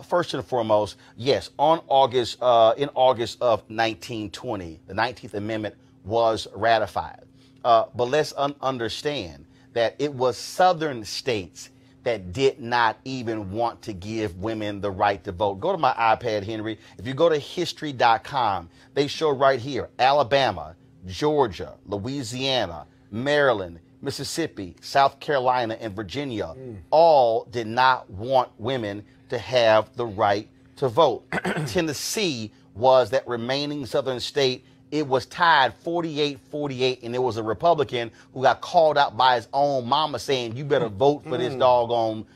First and foremost, yes, in August of 1920, the 19th Amendment was ratified. But let's understand that it was Southern states that did not even want to give women the right to vote. Go to my iPad, Henry. If you go to history.com, they show right here, Alabama, Georgia, Louisiana, Maryland, Mississippi, South Carolina, and Virginia all did not want women to have the right to vote. Tennessee was that remaining southern state. It was tied 48-48, and there was a Republican who got called out by his own mama saying, you better vote for this doggone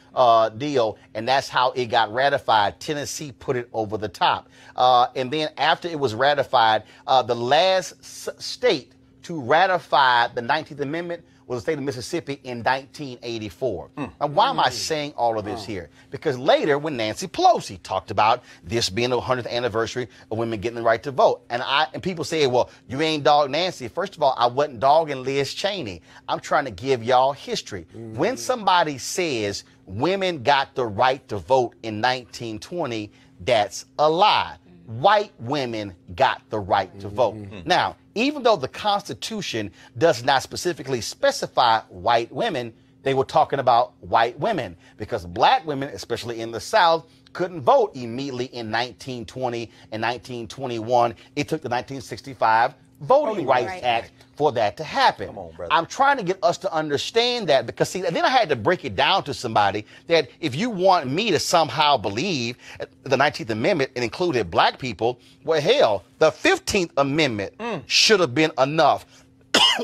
deal, and that's how it got ratified. Tennessee put it over the top. And then after it was ratified, the last state to ratify the 19th Amendment was the state of Mississippi in 1984. Now, why am I saying all of this here? Because later, when Nancy Pelosi talked about this being the 100th anniversary of women getting the right to vote, and people say, well, you ain't dog Nancy. First of all, I wasn't dogging Liz Cheney. I'm trying to give y'all history. When somebody says women got the right to vote in 1920, that's a lie. White women got the right to vote. Now, even though the Constitution does not specifically specify white women, they were talking about white women because black women, especially in the South, couldn't vote immediately in 1920 and 1921. It took the 1965 Voting Rights Act for that to happen. Come on, brother. I'm trying to get us to understand that because, see, then I had to break it down to somebody that if you want me to somehow believe the 19th Amendment and included black people, well, hell, the 15th Amendment should have been enough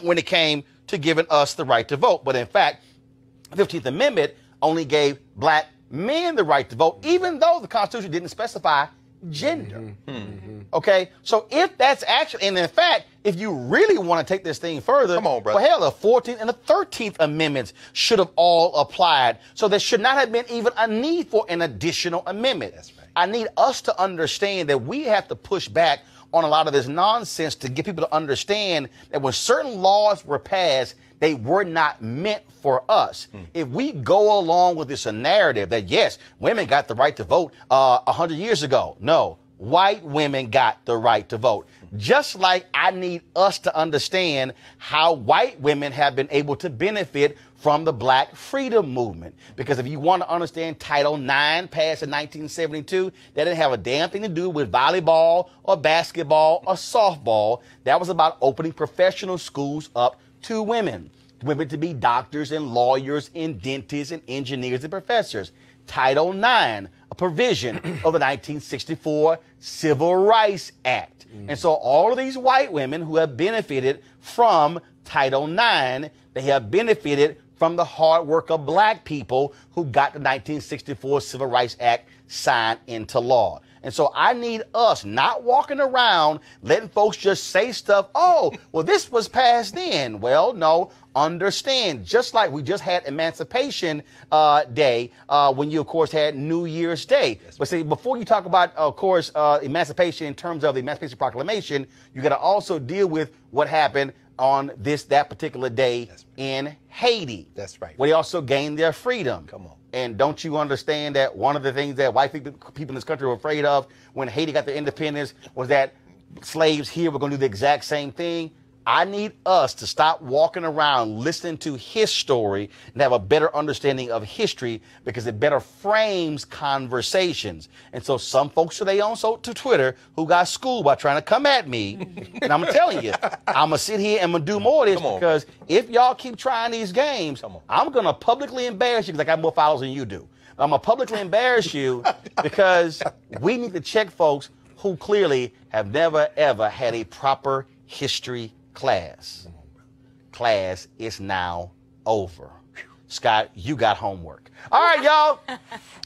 when it came to giving us the right to vote. But in fact, the 15th Amendment only gave black men the right to vote, even though the Constitution didn't specify gender. Okay, so if that's actually, and in fact, if you really want to take this thing further, come on, brother. Well, hell, the 14th and the 13th Amendments should have all applied. So there should not have been even a need for an additional amendment. That's right. I need us to understand that we have to push back on a lot of this nonsense to get people to understand that when certain laws were passed, they were not meant for us. If we go along with this narrative that, yes, women got the right to vote 100 years ago, no, white women got the right to vote. Just like I need us to understand how white women have been able to benefit from the black freedom movement. Because if you want to understand Title IX passed in 1972, that didn't have a damn thing to do with volleyball or basketball or softball. That was about opening professional schools up to women to be doctors and lawyers and dentists and engineers and professors. Title IX, a provision of the 1964 Civil Rights Act. And so all of these white women who have benefited from Title IX, they have benefited from the hard work of black people who got the 1964 Civil Rights Act signed into law. And so I need us not walking around letting folks just say stuff, oh, well, this was passed then. Well, no, understand, just like we just had Emancipation Day, when you, of course, had New Year's Day. But see, before you talk about, of course, emancipation in terms of the Emancipation Proclamation, you got to also deal with what happened on that particular day in Haiti. That's right. Where they also gained their freedom. Come on. And don't you understand that one of the things that white people in this country were afraid of when Haiti got their independence was that slaves here were going to do the exact same thing? I need us to stop walking around listening to his story and have a better understanding of history, because it better frames conversations. And so some folks today on to Twitter who got schooled by trying to come at me, and I'm telling you, I'm going to sit here and I'm going to do more of this, because if y'all keep trying these games, I'm going to publicly embarrass you because I got more followers than you do. I'm going to publicly embarrass you because we need to check folks who clearly have never, ever had a proper history class. Class is now over. Scott, you got homework. All right, y'all.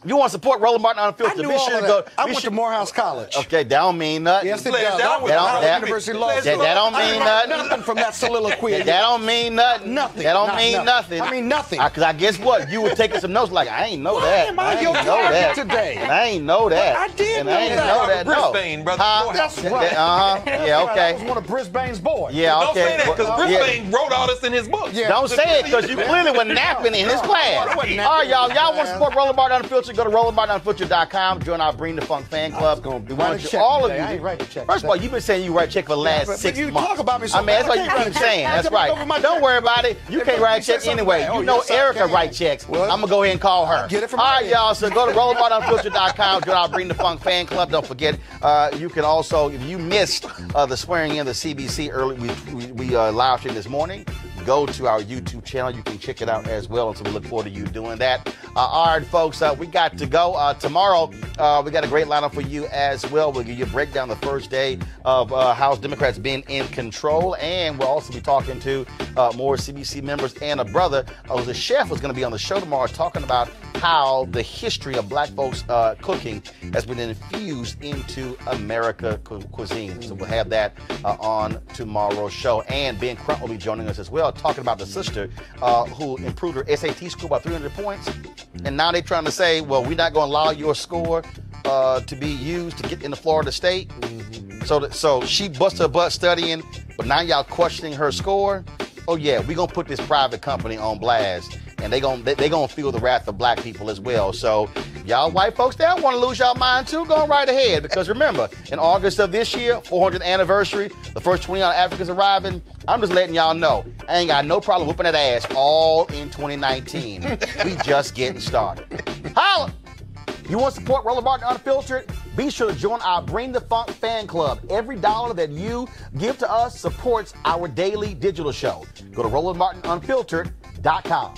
You want to support Roland Martin Unfiltered? I knew all of that. I went to Morehouse College. Okay, that don't mean nothing. Yes, it does. I went to Howard University Law School. That don't mean nothing. Nothing from that soliloquy. That don't mean nothing. Nothing. That don't mean nothing. I mean nothing. Because I guess what? You were taking some notes like, I ain't know that. Am I your target today? And I ain't know that. I did and know I ain't that. know that. No. Brisbane, brother. That's right. Yeah, okay. I was one of Brisbane's boys. Yeah, Don't okay. say that, because Brisbane wrote all this in his book. Yeah. Don't say it, because you clearly were napping in his class. All right, y'all. Y'all want to support Roland Martin Unfiltered? Go to RolandMartinUnfiltered.com. Join our Bring the Funk fan club. We want you, all of you. I ain't write the check. First of all, you've been saying you write a check for the last 6 you months. talk about me so I mean, that's bad, what I you can't keep write a saying. check. That's Over my right. Don't check. worry about it. You can't write a check anyway. You know Erica writes checks. I'm going to go ahead and call her. Get it from all right, her. y'all. So go to RolandMartinUnfiltered.com. Join our Bring the Funk fan club. Don't forget, you can also, if you missed the swearing in of the CBC early, we live streamed this morning. Go to our YouTube channel. You can check it out as well. And so we look forward to you doing that. All right, folks, we got to go. Tomorrow, we got a great lineup for you as well. We'll give you a breakdown the first day of House Democrats being in control. And we'll also be talking to more CBC members. And a brother who's a chef was going to be on the show tomorrow talking about how the history of black folks cooking has been infused into America cuisine. So we'll have that on tomorrow's show. And Ben Crump will be joining us as well, talking about the sister who improved her SAT score by 300 points. And now they're trying to say, well, we're not going to allow your score to be used to get into Florida State. So she busted her butt studying, but now y'all questioning her score. Oh yeah, we're going to put this private company on blast. And they're gonna feel the wrath of black people as well. So y'all white folks, they don't want to lose y'all mind too. Go right ahead, because remember, in August of this year, 400th anniversary, the first 20 Africans arriving. I'm just letting y'all know, I ain't got no problem whooping that ass all in 2019. We just getting started. Holla! You want to support Roland Martin Unfiltered? Be sure to join our Bring the Funk fan club. Every dollar that you give to us supports our daily digital show. Go to RolandMartinUnfiltered.com.